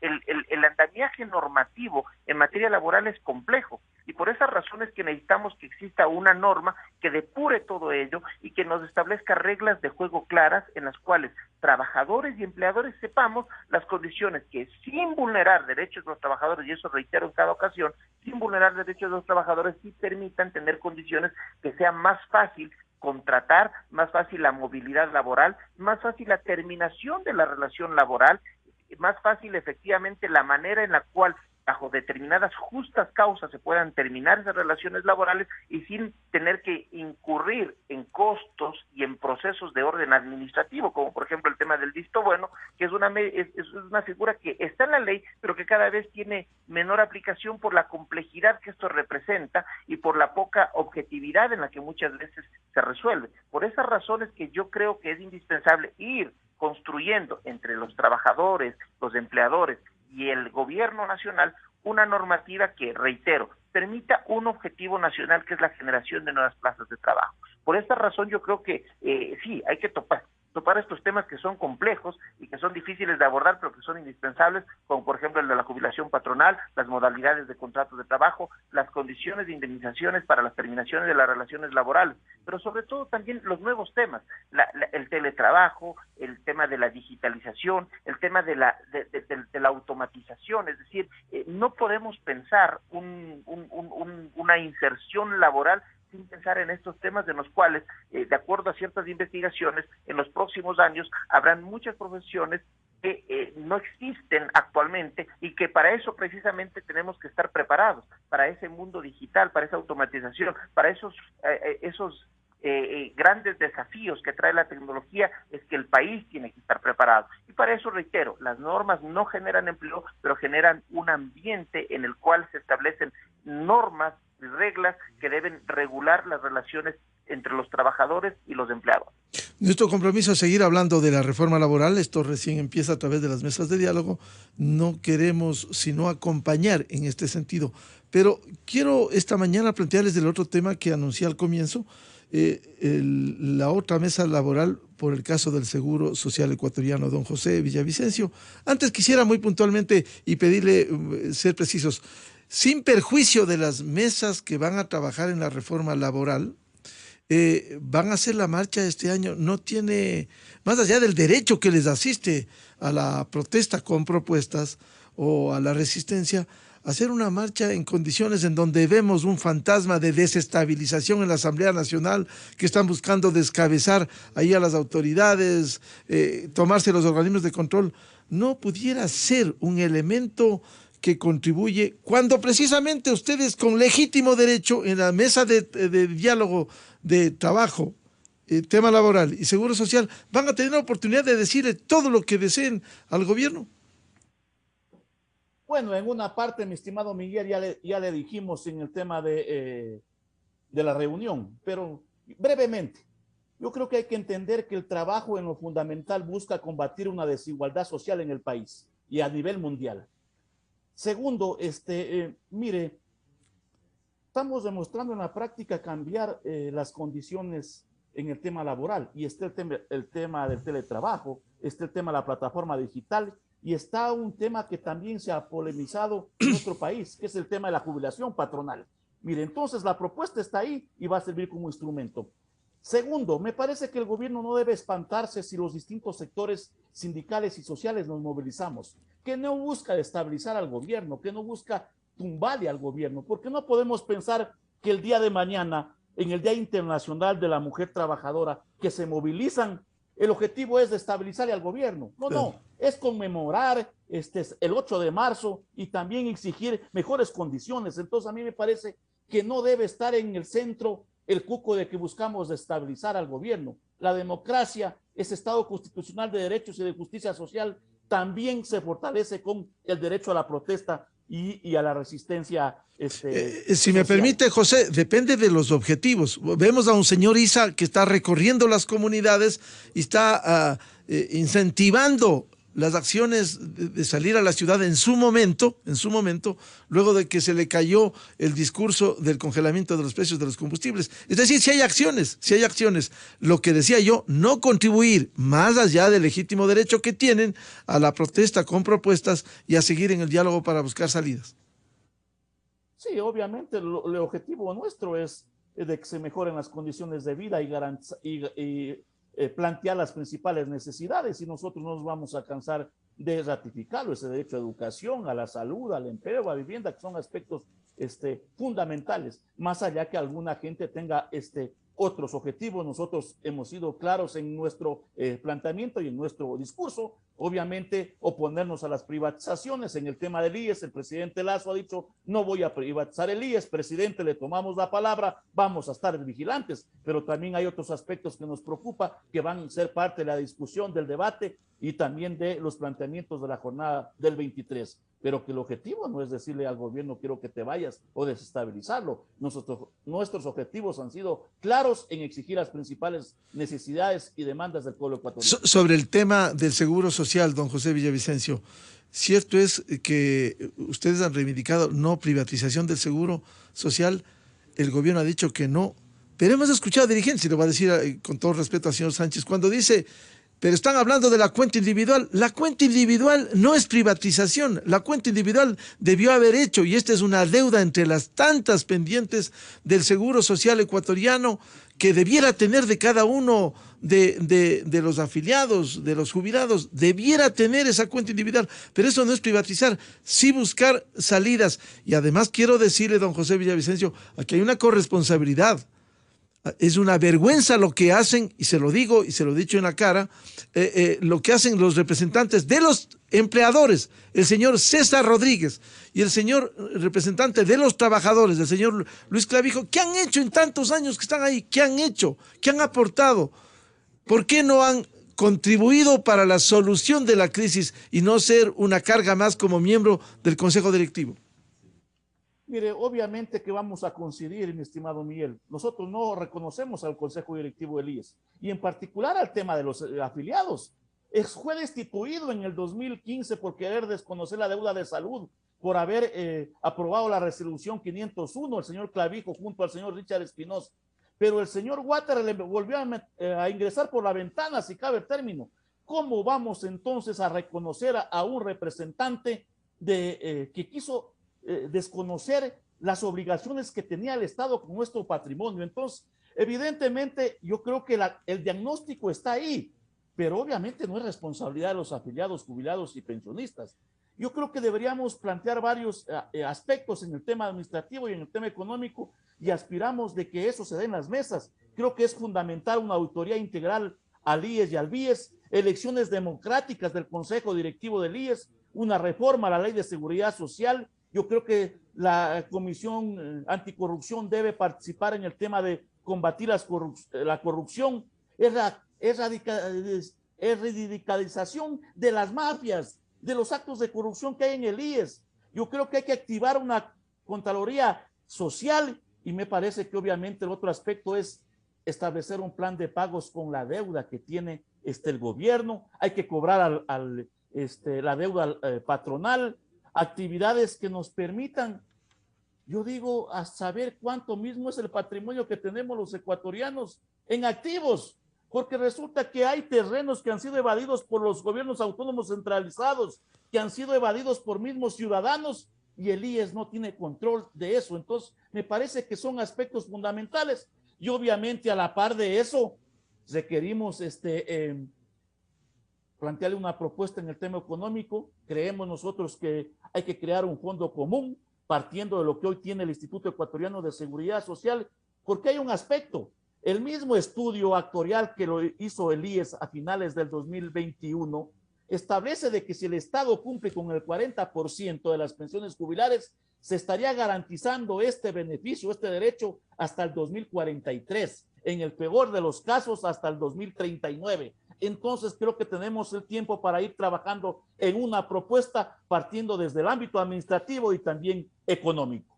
el andamiaje normativo en materia laboral es complejo, y por esas razones que necesitamos que exista una norma que depure todo ello y que nos establezca reglas de juego claras en las cuales trabajadores y empleadores sepamos las condiciones que, sin vulnerar derechos de los trabajadores, y eso reitero en cada ocasión, sin vulnerar derechos de los trabajadores, sí permitan tener condiciones que sea más fácil contratar, más fácil la movilidad laboral, más fácil la terminación de la relación laboral, más fácil efectivamente la manera en la cual bajo determinadas justas causas se puedan terminar esas relaciones laborales y sin tener que incurrir en costos y en procesos de orden administrativo, como por ejemplo el tema del visto bueno, que es una figura que está en la ley, pero que cada vez tiene menor aplicación por la complejidad que esto representa y por la poca objetividad en la que muchas veces se resuelve. Por esas razones que yo creo que es indispensable ir construyendo entre los trabajadores, los empleadores y el gobierno nacional una normativa que, reitero, permita un objetivo nacional que es la generación de nuevas plazas de trabajo. Por esta razón yo creo que sí, hay que topar estos temas que son complejos y que son difíciles de abordar, pero que son indispensables, como por ejemplo el de la jubilación patronal, las modalidades de contratos de trabajo, las condiciones de indemnizaciones para las terminaciones de las relaciones laborales, pero sobre todo también los nuevos temas, el teletrabajo, el tema de la digitalización, el tema de la automatización, es decir, no podemos pensar una inserción laboral sin pensar en estos temas de los cuales, de acuerdo a ciertas investigaciones, en los próximos años habrán muchas profesiones que no existen actualmente y que para eso precisamente tenemos que estar preparados, para ese mundo digital, para esa automatización, para esos grandes desafíos que trae la tecnología, es que el país tiene que estar preparado. Y para eso, reitero, las normas no generan empleo, pero generan un ambiente en el cual se establecen normas y reglas que deben regular las relaciones entre los trabajadores y los empleados. Nuestro compromiso es seguir hablando de la reforma laboral. Esto recién empieza a través de las mesas de diálogo. No queremos sino acompañar en este sentido. Pero quiero esta mañana plantearles del otro tema que anuncié al comienzo, la otra mesa laboral por el caso del Seguro Social Ecuatoriano, don José Villavicencio. Antes quisiera muy puntualmente y pedirle ser precisos, sin perjuicio de las mesas que van a trabajar en la reforma laboral, van a hacer la marcha este año, no tiene, más allá del derecho que les asiste a la protesta con propuestas o a la resistencia, hacer una marcha en condiciones en donde vemos un fantasma de desestabilización en la Asamblea Nacional, que están buscando descabezar ahí a las autoridades, tomarse los organismos de control, no pudiera ser un elemento que contribuye, cuando precisamente ustedes con legítimo derecho en la mesa de diálogo de trabajo, tema laboral y seguro social, van a tener la oportunidad de decirle todo lo que deseen al gobierno? Bueno, en una parte, mi estimado Miguel, ya le dijimos en el tema de la reunión, pero brevemente, yo creo que hay que entender que el trabajo en lo fundamental busca combatir una desigualdad social en el país y a nivel mundial. Segundo, mire, estamos demostrando en la práctica cambiar las condiciones en el tema laboral, y está el tema del teletrabajo, está el tema de la plataforma digital, y está un tema que también se ha polemizado en nuestro país, que es el tema de la jubilación patronal. Mire, entonces la propuesta está ahí y va a servir como instrumento. Segundo, me parece que el gobierno no debe espantarse si los distintos sectores sindicales y sociales nos movilizamos, que no busca estabilizar al gobierno, que no busca tumbarle al gobierno, porque no podemos pensar que el día de mañana, en el Día Internacional de la Mujer Trabajadora, que se movilizan, el objetivo es estabilizarle al gobierno. No, no, es conmemorar el 8 de marzo y también exigir mejores condiciones. Entonces a mí me parece que no debe estar en el centro el cuco de que buscamos estabilizar al gobierno. La democracia, ese Estado constitucional de derechos y de justicia social, también se fortalece con el derecho a la protesta y a la resistencia. Si me permite, José, depende de los objetivos. Vemos a un señor Issa que está recorriendo las comunidades y está incentivando las acciones de salir a la ciudad en su momento, luego de que se le cayó el discurso del congelamiento de los precios de los combustibles. Es decir, si hay acciones. Lo que decía yo, no contribuir más allá del legítimo derecho que tienen a la protesta con propuestas y a seguir en el diálogo para buscar salidas. Sí, obviamente el objetivo nuestro es de que se mejoren las condiciones de vida y plantear las principales necesidades, y nosotros no nos vamos a cansar de ratificarlo, ese derecho a educación, a la salud, al empleo, a vivienda, que son aspectos fundamentales, más allá que alguna gente tenga otros objetivos. Nosotros hemos sido claros en nuestro planteamiento y en nuestro discurso. Obviamente, oponernos a las privatizaciones. En el tema del IES, el presidente Lasso ha dicho, no voy a privatizar el IES. Presidente, le tomamos la palabra, vamos a estar vigilantes, pero también hay otros aspectos que nos preocupa, que van a ser parte de la discusión, del debate y también de los planteamientos de la jornada del 23. Pero que el objetivo no es decirle al gobierno quiero que te vayas o desestabilizarlo. Nuestros objetivos han sido claros en exigir las principales necesidades y demandas del pueblo ecuatoriano. Sobre el tema del seguro social, don José Villavicencio, cierto es que ustedes han reivindicado no privatización del seguro social, el gobierno ha dicho que no, pero hemos escuchado a dirigentes, y lo va a decir con todo respeto al señor Sánchez, cuando dice, pero están hablando de la cuenta individual. La cuenta individual no es privatización. La cuenta individual debió haber hecho, y esta es una deuda entre las tantas pendientes del Seguro Social ecuatoriano que debiera tener de cada uno de los afiliados, de los jubilados, debiera tener esa cuenta individual. Pero eso no es privatizar, sí buscar salidas. Y además quiero decirle, don José Villavicencio, aquí hay una corresponsabilidad. Es una vergüenza lo que hacen, y se lo digo y se lo he dicho en la cara, lo que hacen los representantes de los empleadores, el señor César Rodríguez y el señor representante de los trabajadores, el señor Luis Clavijo. ¿Qué han hecho en tantos años que están ahí? ¿Qué han hecho? ¿Qué han aportado? ¿Por qué no han contribuido para la solución de la crisis y no ser una carga más como miembro del Consejo Directivo? Mire, obviamente que vamos a coincidir, mi estimado Miguel. Nosotros no reconocemos al Consejo Directivo del IES, y en particular al tema de los afiliados. Fue destituido en el 2015 por querer desconocer la deuda de salud, por haber aprobado la resolución 501, el señor Clavijo junto al señor Richard Espinosa. Pero el señor Water le volvió a ingresar por la ventana, si cabe el término. ¿Cómo vamos entonces a reconocer a un representante que quiso desconocer las obligaciones que tenía el Estado con nuestro patrimonio? Entonces, evidentemente, yo creo que el diagnóstico está ahí, pero obviamente no es responsabilidad de los afiliados, jubilados y pensionistas. Yo creo que deberíamos plantear varios aspectos en el tema administrativo y en el tema económico, y aspiramos de que eso se dé en las mesas. Creo que es fundamental una auditoría integral al IES y al BIES, elecciones democráticas del Consejo Directivo del IES, una reforma a la Ley de Seguridad Social. Yo creo que la Comisión Anticorrupción debe participar en el tema de combatir la corrupción. Es radicalización de las mafias, de los actos de corrupción que hay en el IES. Yo creo que hay que activar una Contraloría Social, y me parece que obviamente el otro aspecto es establecer un plan de pagos con la deuda que tiene el gobierno. Hay que cobrar la deuda patronal, actividades que nos permitan, yo digo, a saber cuánto mismo es el patrimonio que tenemos los ecuatorianos en activos, porque resulta que hay terrenos que han sido evadidos por los gobiernos autónomos centralizados, que han sido evadidos por mismos ciudadanos, y el IES no tiene control de eso. Entonces, me parece que son aspectos fundamentales. Y obviamente a la par de eso, requerimos plantearle una propuesta en el tema económico. Creemos nosotros que hay que crear un fondo común partiendo de lo que hoy tiene el Instituto Ecuatoriano de Seguridad Social, porque hay un aspecto. El mismo estudio actuarial que lo hizo el IES a finales del 2021 establece de que si el Estado cumple con el 40% de las pensiones jubilares, se estaría garantizando este beneficio, este derecho, hasta el 2043, en el peor de los casos hasta el 2039. Entonces creo que tenemos el tiempo para ir trabajando en una propuesta partiendo desde el ámbito administrativo y también económico.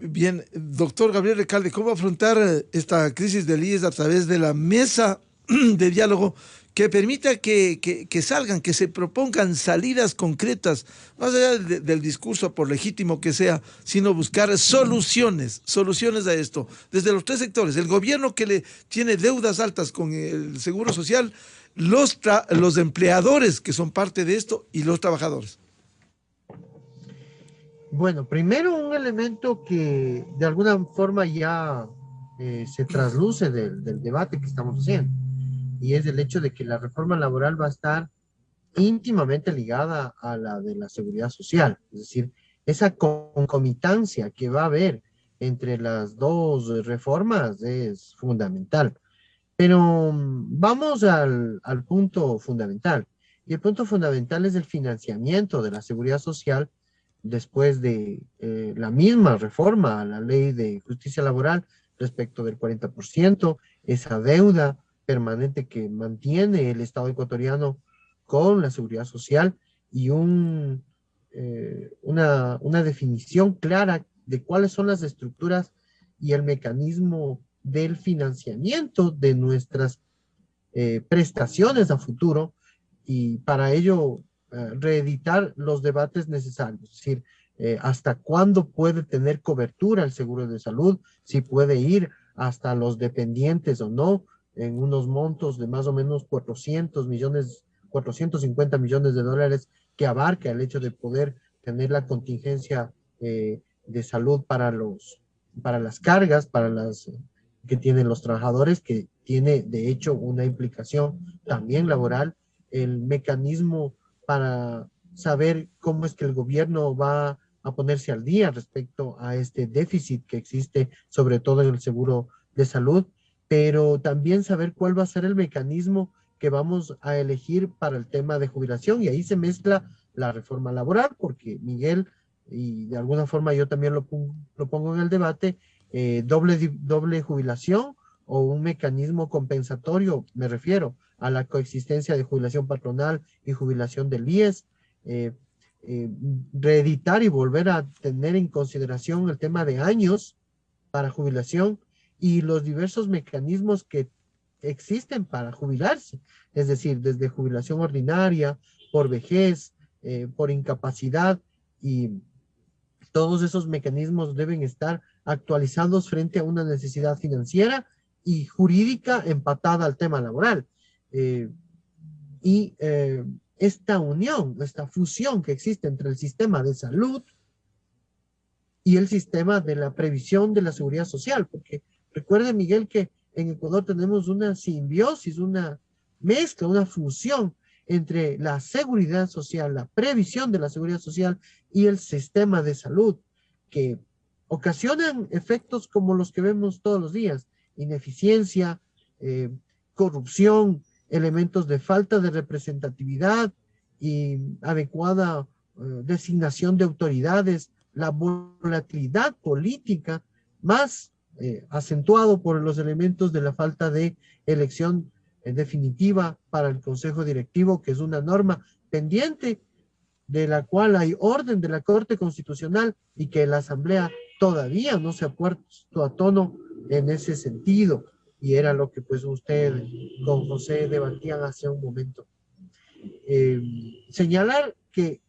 Bien, doctor Gabriel Recalde, ¿cómo afrontar esta crisis del IES a través de la mesa de diálogo que permita que salgan, que se propongan salidas concretas, más allá del discurso, por legítimo que sea, sino buscar soluciones a esto, desde los tres sectores: el gobierno, que le tiene deudas altas con el Seguro Social, los empleadores, que son parte de esto, y los trabajadores? Bueno, primero un elemento que de alguna forma ya se trasluce del debate que estamos haciendo, y es el hecho de que la reforma laboral va a estar íntimamente ligada a la de la seguridad social. Es decir, esa concomitancia que va a haber entre las dos reformas es fundamental. Pero vamos al punto fundamental. Y el punto fundamental es el financiamiento de la seguridad social después de la misma reforma a la ley de justicia laboral respecto del 40%, esa deuda permanente que mantiene el Estado ecuatoriano con la seguridad social, y una definición clara de cuáles son las estructuras y el mecanismo del financiamiento de nuestras prestaciones a futuro, y para ello reeditar los debates necesarios, es decir, hasta cuándo puede tener cobertura el seguro de salud, si puede ir hasta los dependientes o no, en unos montos de más o menos 450 millones de dólares, que abarca el hecho de poder tener la contingencia de salud para las cargas, para las que tienen los trabajadores, que tiene de hecho una implicación también laboral, el mecanismo para saber cómo es que el gobierno va a ponerse al día respecto a este déficit que existe, sobre todo en el seguro de salud, pero también saber cuál va a ser el mecanismo que vamos a elegir para el tema de jubilación. Y ahí se mezcla la reforma laboral, porque Miguel, y de alguna forma yo también lo pongo en el debate, doble jubilación o un mecanismo compensatorio, me refiero a la coexistencia de jubilación patronal y jubilación del IES, reeditar y volver a tener en consideración el tema de años para jubilación y los diversos mecanismos que existen para jubilarse, es decir, desde jubilación ordinaria, por vejez, por incapacidad, y todos esos mecanismos deben estar actualizados frente a una necesidad financiera y jurídica empatada al tema laboral. Esta unión, esta fusión que existe entre el sistema de salud y el sistema de la previsión de la seguridad social, porque recuerde, Miguel, que en Ecuador tenemos una simbiosis, una mezcla, una fusión entre la seguridad social, la previsión de la seguridad social y el sistema de salud, que ocasionan efectos como los que vemos todos los días: ineficiencia, corrupción, elementos de falta de representatividad y adecuada designación de autoridades, la volatilidad política, más acentuado por los elementos de la falta de elección definitiva para el Consejo Directivo, que es una norma pendiente de la cual hay orden de la Corte Constitucional y que la Asamblea todavía no se ha puesto a tono en ese sentido, y era lo que pues usted con José debatían hace un momento. Señalar que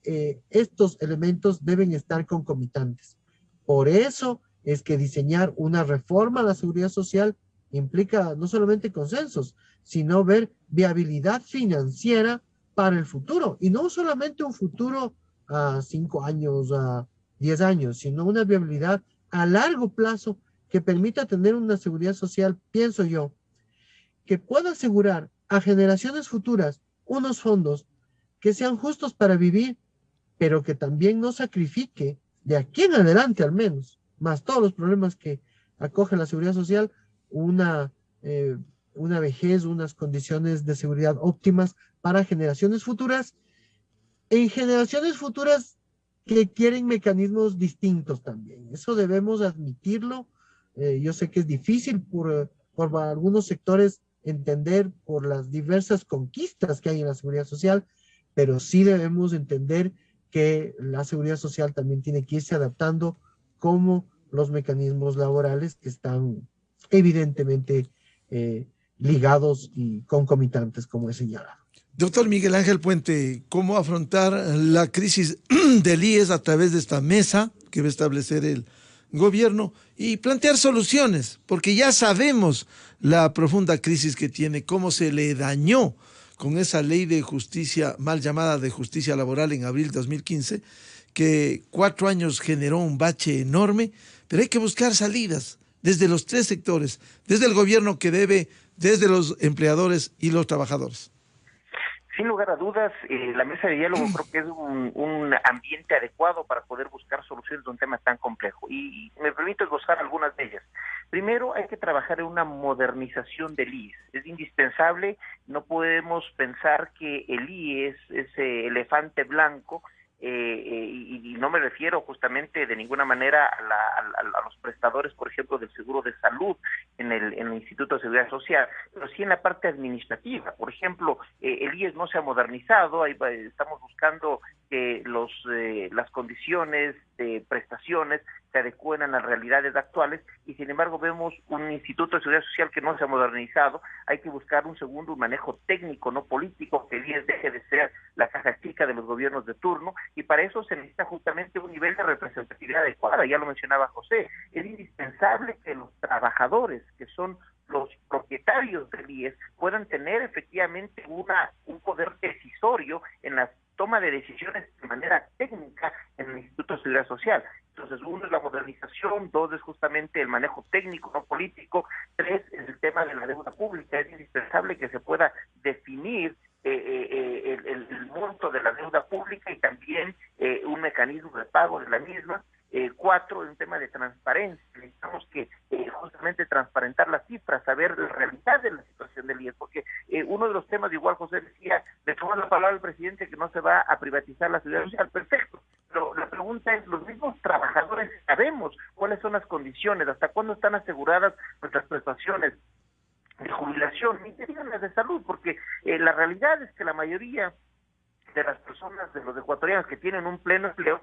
estos elementos deben estar concomitantes. Por eso es que diseñar una reforma a la seguridad social implica no solamente consensos, sino ver viabilidad financiera para el futuro, y no solamente un futuro a 5 años, a 10 años, sino una viabilidad a largo plazo que permita tener una seguridad social, pienso yo, que pueda asegurar a generaciones futuras unos fondos que sean justos para vivir, pero que también no sacrifique, de aquí en adelante al menos, más todos los problemas que acoge la seguridad social, una, una vejez, unas condiciones de seguridad óptimas para generaciones futuras, en generaciones futuras que quieren mecanismos distintos también. Eso debemos admitirlo. Yo sé que es difícil por algunos sectores entender por las diversas conquistas que hay en la seguridad social, pero sí debemos entender que la seguridad social también tiene que irse adaptando como los mecanismos laborales que están evidentemente ligados y concomitantes, como he señalado. Doctor Miguel Ángel Puente, ¿cómo afrontar la crisis del IES a través de esta mesa que va a establecer el gobierno y plantear soluciones? Porque ya sabemos la profunda crisis que tiene, cómo se le dañó con esa ley de justicia, mal llamada de justicia laboral en abril de 2015, que 4 años generó un bache enorme, pero hay que buscar salidas desde los 3 sectores, desde el gobierno que debe, desde los empleadores y los trabajadores. Sin lugar a dudas, la mesa de diálogo creo que es un ambiente adecuado para poder buscar soluciones de un tema tan complejo. Y me permito esbozar algunas de ellas. Primero, hay que trabajar en una modernización del IES. Es indispensable, no podemos pensar que el IES, ese elefante blanco, y no me refiero justamente de ninguna manera a los prestadores, por ejemplo, del seguro de salud en el Instituto de Seguridad Social, pero sí en la parte administrativa. Por ejemplo, el IES no se ha modernizado, ahí estamos buscando que las condiciones de prestaciones se adecúen a las realidades actuales y sin embargo vemos un Instituto de Seguridad Social que no se ha modernizado. Hay que buscar un manejo técnico, no político, que el IES deje de ser la caja chica de los gobiernos de turno, y para eso se necesita justamente un nivel de representatividad adecuada. Ya lo mencionaba José, es indispensable que los trabajadores, que son los propietarios del IES, puedan tener efectivamente un poder decisorio en la toma de decisiones de manera técnica en el Instituto de Seguridad Social. Entonces, 1 es la modernización, 2 es justamente el manejo técnico, no político, 3 es el tema de la deuda pública. Es indispensable que se pueda definir el monto de la deuda pública y también un mecanismo de pago de la misma. 4, un tema de transparencia. Necesitamos que justamente transparentar las cifras, saber la realidad de la situación del IES, porque uno de los temas, igual José decía, le tomó la palabra al presidente que no se va a privatizar la seguridad social. Perfecto, pero la pregunta es, los mismos trabajadores sabemos cuáles son las condiciones, hasta cuándo están aseguradas nuestras prestaciones de jubilación, ni siquiera las de salud, porque la realidad es que la mayoría de las personas, de los ecuatorianos que tienen un pleno empleo,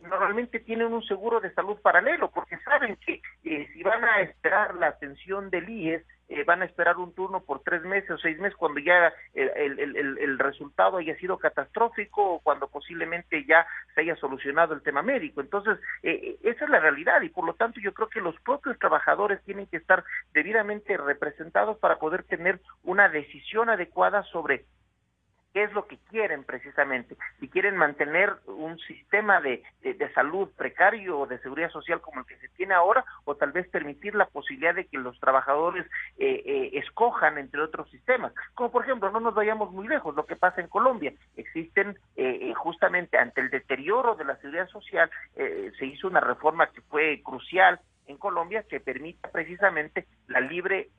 normalmente tienen un seguro de salud paralelo, porque saben que si van a esperar la atención del IES, van a esperar un turno por 3 meses o 6 meses cuando ya el resultado haya sido catastrófico o cuando posiblemente ya se haya solucionado el tema médico. Entonces, esa es la realidad y por lo tanto yo creo que los propios trabajadores tienen que estar debidamente representados para poder tener una decisión adecuada sobre qué es lo que quieren precisamente, si quieren mantener un sistema de salud precario o de seguridad social como el que se tiene ahora, o tal vez permitir la posibilidad de que los trabajadores escojan entre otros sistemas, como por ejemplo, no nos vayamos muy lejos, lo que pasa en Colombia, existen justamente ante el deterioro de la seguridad social, se hizo una reforma que fue crucial en Colombia que permita precisamente la libre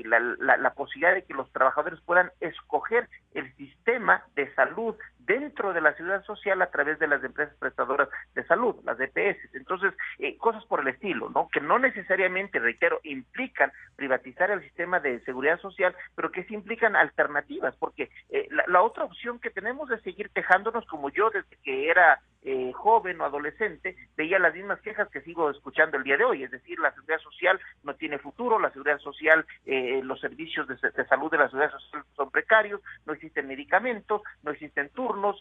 la posibilidad de que los trabajadores puedan escoger el sistema de salud dentro de la seguridad social a través de las empresas prestadoras de salud, las EPS. Entonces, cosas por el estilo, ¿no? Que no necesariamente, reitero, implican privatizar el sistema de seguridad social, pero que sí implican alternativas, porque la otra opción que tenemos es seguir quejándonos, como yo desde que era joven o adolescente, veía las mismas quejas que sigo escuchando el día de hoy, es decir, la seguridad social no tiene futuro, la seguridad social, los servicios de salud de la seguridad social son precarios, no existen medicamentos, no existen turnos,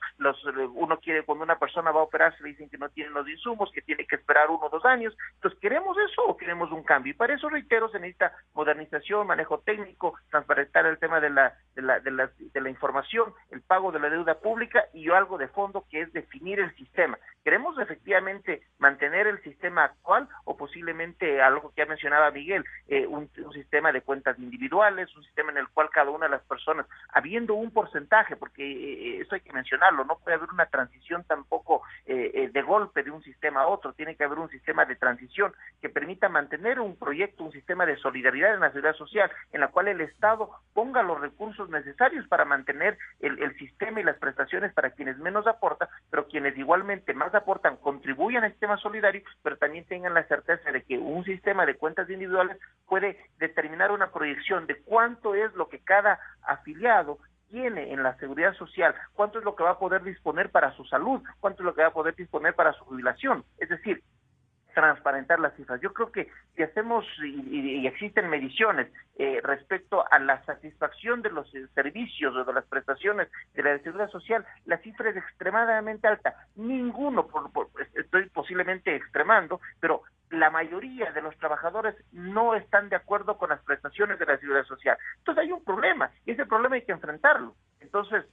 uno quiere, cuando una persona va a operarse le dicen que no tienen los insumos, que tiene que esperar 1 o 2 años. Entonces, ¿queremos eso o queremos un cambio? Y para eso, reitero, se necesita modernización, manejo técnico, transparentar el tema del la información, el pago de la deuda pública y algo de fondo que es definir el sistema. ¿Queremos efectivamente mantener el sistema actual o posiblemente algo que ya mencionaba Miguel, un sistema de cuentas individuales, un sistema en el cual cada una de las personas, habiendo un porcentaje, porque eso hay que mencionarlo, no puede haber una transición tampoco de golpe de un sistema a otro, tiene que haber un sistema de transición que permita mantener un proyecto, un sistema de solidaridad en la seguridad social, en la cual el Estado ponga los recursos necesarios para mantener el sistema y las prestaciones para quienes menos aportan, pero quienes igualmente más aportan, contribuyan al sistema solidario, pero también tengan la certeza de que un sistema de cuentas individuales puede determinar una proyección de cuánto es lo que cada afiliado tiene en la seguridad social, cuánto es lo que va a poder disponer para su salud, cuánto es lo que va a poder disponer para su jubilación, es decir, transparentar las cifras. Yo creo que si hacemos, y existen mediciones respecto a la satisfacción de los servicios o de las prestaciones de la seguridad social, la cifra es extremadamente alta. Ninguno, estoy posiblemente extremando, pero la mayoría de los trabajadores no están de acuerdo con las prestaciones de la seguridad social. Entonces hay un problema, y ese problema hay que enfrentarlo. Entonces,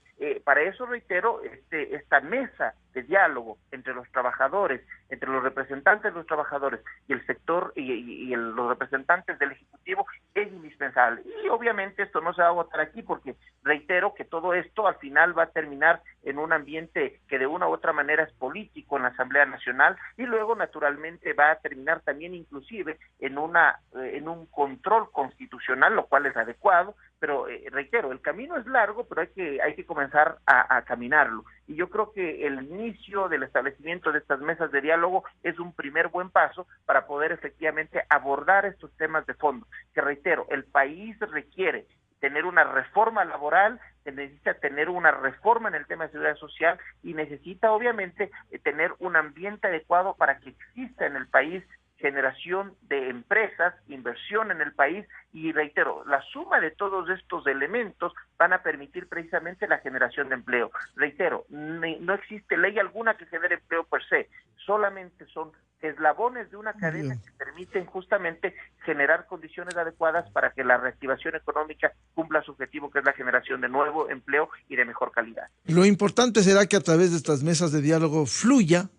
para eso reitero, esta mesa de diálogo entre los trabajadores, entre los representantes de los trabajadores y el sector y los representantes del Ejecutivo es indispensable. Y obviamente esto no se va a votar aquí porque reitero que todo esto al final va a terminar en un ambiente que de una u otra manera es político en la Asamblea Nacional y luego naturalmente va a terminar también inclusive en un control constitucional, lo cual es adecuado, pero reitero, el camino es largo, pero hay que comenzar a caminarlo. Y yo creo que el inicio del establecimiento de estas mesas de diálogo es un primer buen paso para poder efectivamente abordar estos temas de fondo, que reitero, el país requiere tener una reforma laboral, necesita tener una reforma en el tema de seguridad social y necesita obviamente tener un ambiente adecuado para que exista en el país generación de empresas, inversión en el país y reitero, la suma de todos estos elementos van a permitir precisamente la generación de empleo. Reitero, no existe ley alguna que genere empleo per se, solamente son eslabones de una cadena que permiten justamente generar condiciones adecuadas para que la reactivación económica cumpla su objetivo, que es la generación de nuevo empleo y de mejor calidad. Lo importante será que a través de estas mesas de diálogo fluyan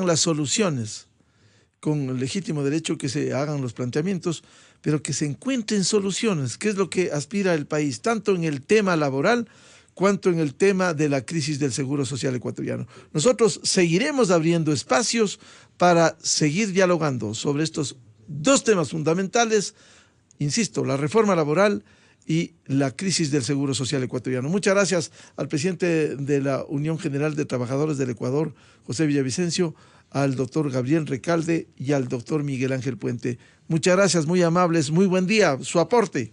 las soluciones, con legítimo derecho que se hagan los planteamientos, pero que se encuentren soluciones, que es lo que aspira el país, tanto en el tema laboral cuanto en el tema de la crisis del Seguro Social ecuatoriano. Nosotros seguiremos abriendo espacios para seguir dialogando sobre estos dos temas fundamentales, insisto, la reforma laboral y la crisis del Seguro Social ecuatoriano. Muchas gracias al presidente de la Unión General de Trabajadores del Ecuador, José Villavicencio, al doctor Gabriel Recalde y al doctor Miguel Ángel Puente. Muchas gracias, muy amables, muy buen día, su aporte.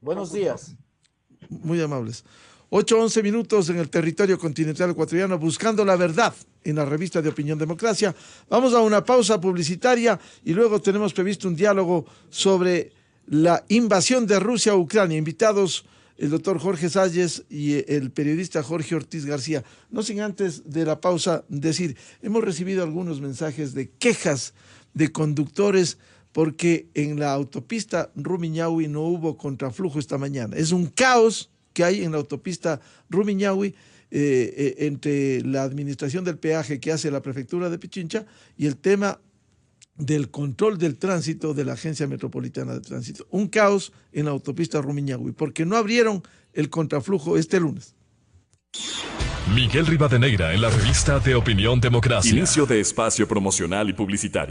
Buenos días. Muy amables. 8:11 minutos en el territorio continental ecuatoriano, buscando la verdad en la revista de Opinión Democracia. Vamos a una pausa publicitaria y luego tenemos previsto un diálogo sobre la invasión de Rusia a Ucrania. Invitados el doctor Jorge Salles y el periodista Jorge Ortiz García. No sin antes de la pausa decir, hemos recibido algunos mensajes de quejas de conductores porque en la autopista Rumiñahui no hubo contraflujo esta mañana. Es un caos que hay en la autopista Rumiñahui entre la administración del peaje que hace la prefectura de Pichincha y el tema del control del tránsito de la Agencia Metropolitana de Tránsito. Un caos en la autopista Rumiñahui, porque no abrieron el contraflujo este lunes. Miguel Rivadeneira en la revista de Opinión Democracia. Inicio de espacio promocional y publicitario.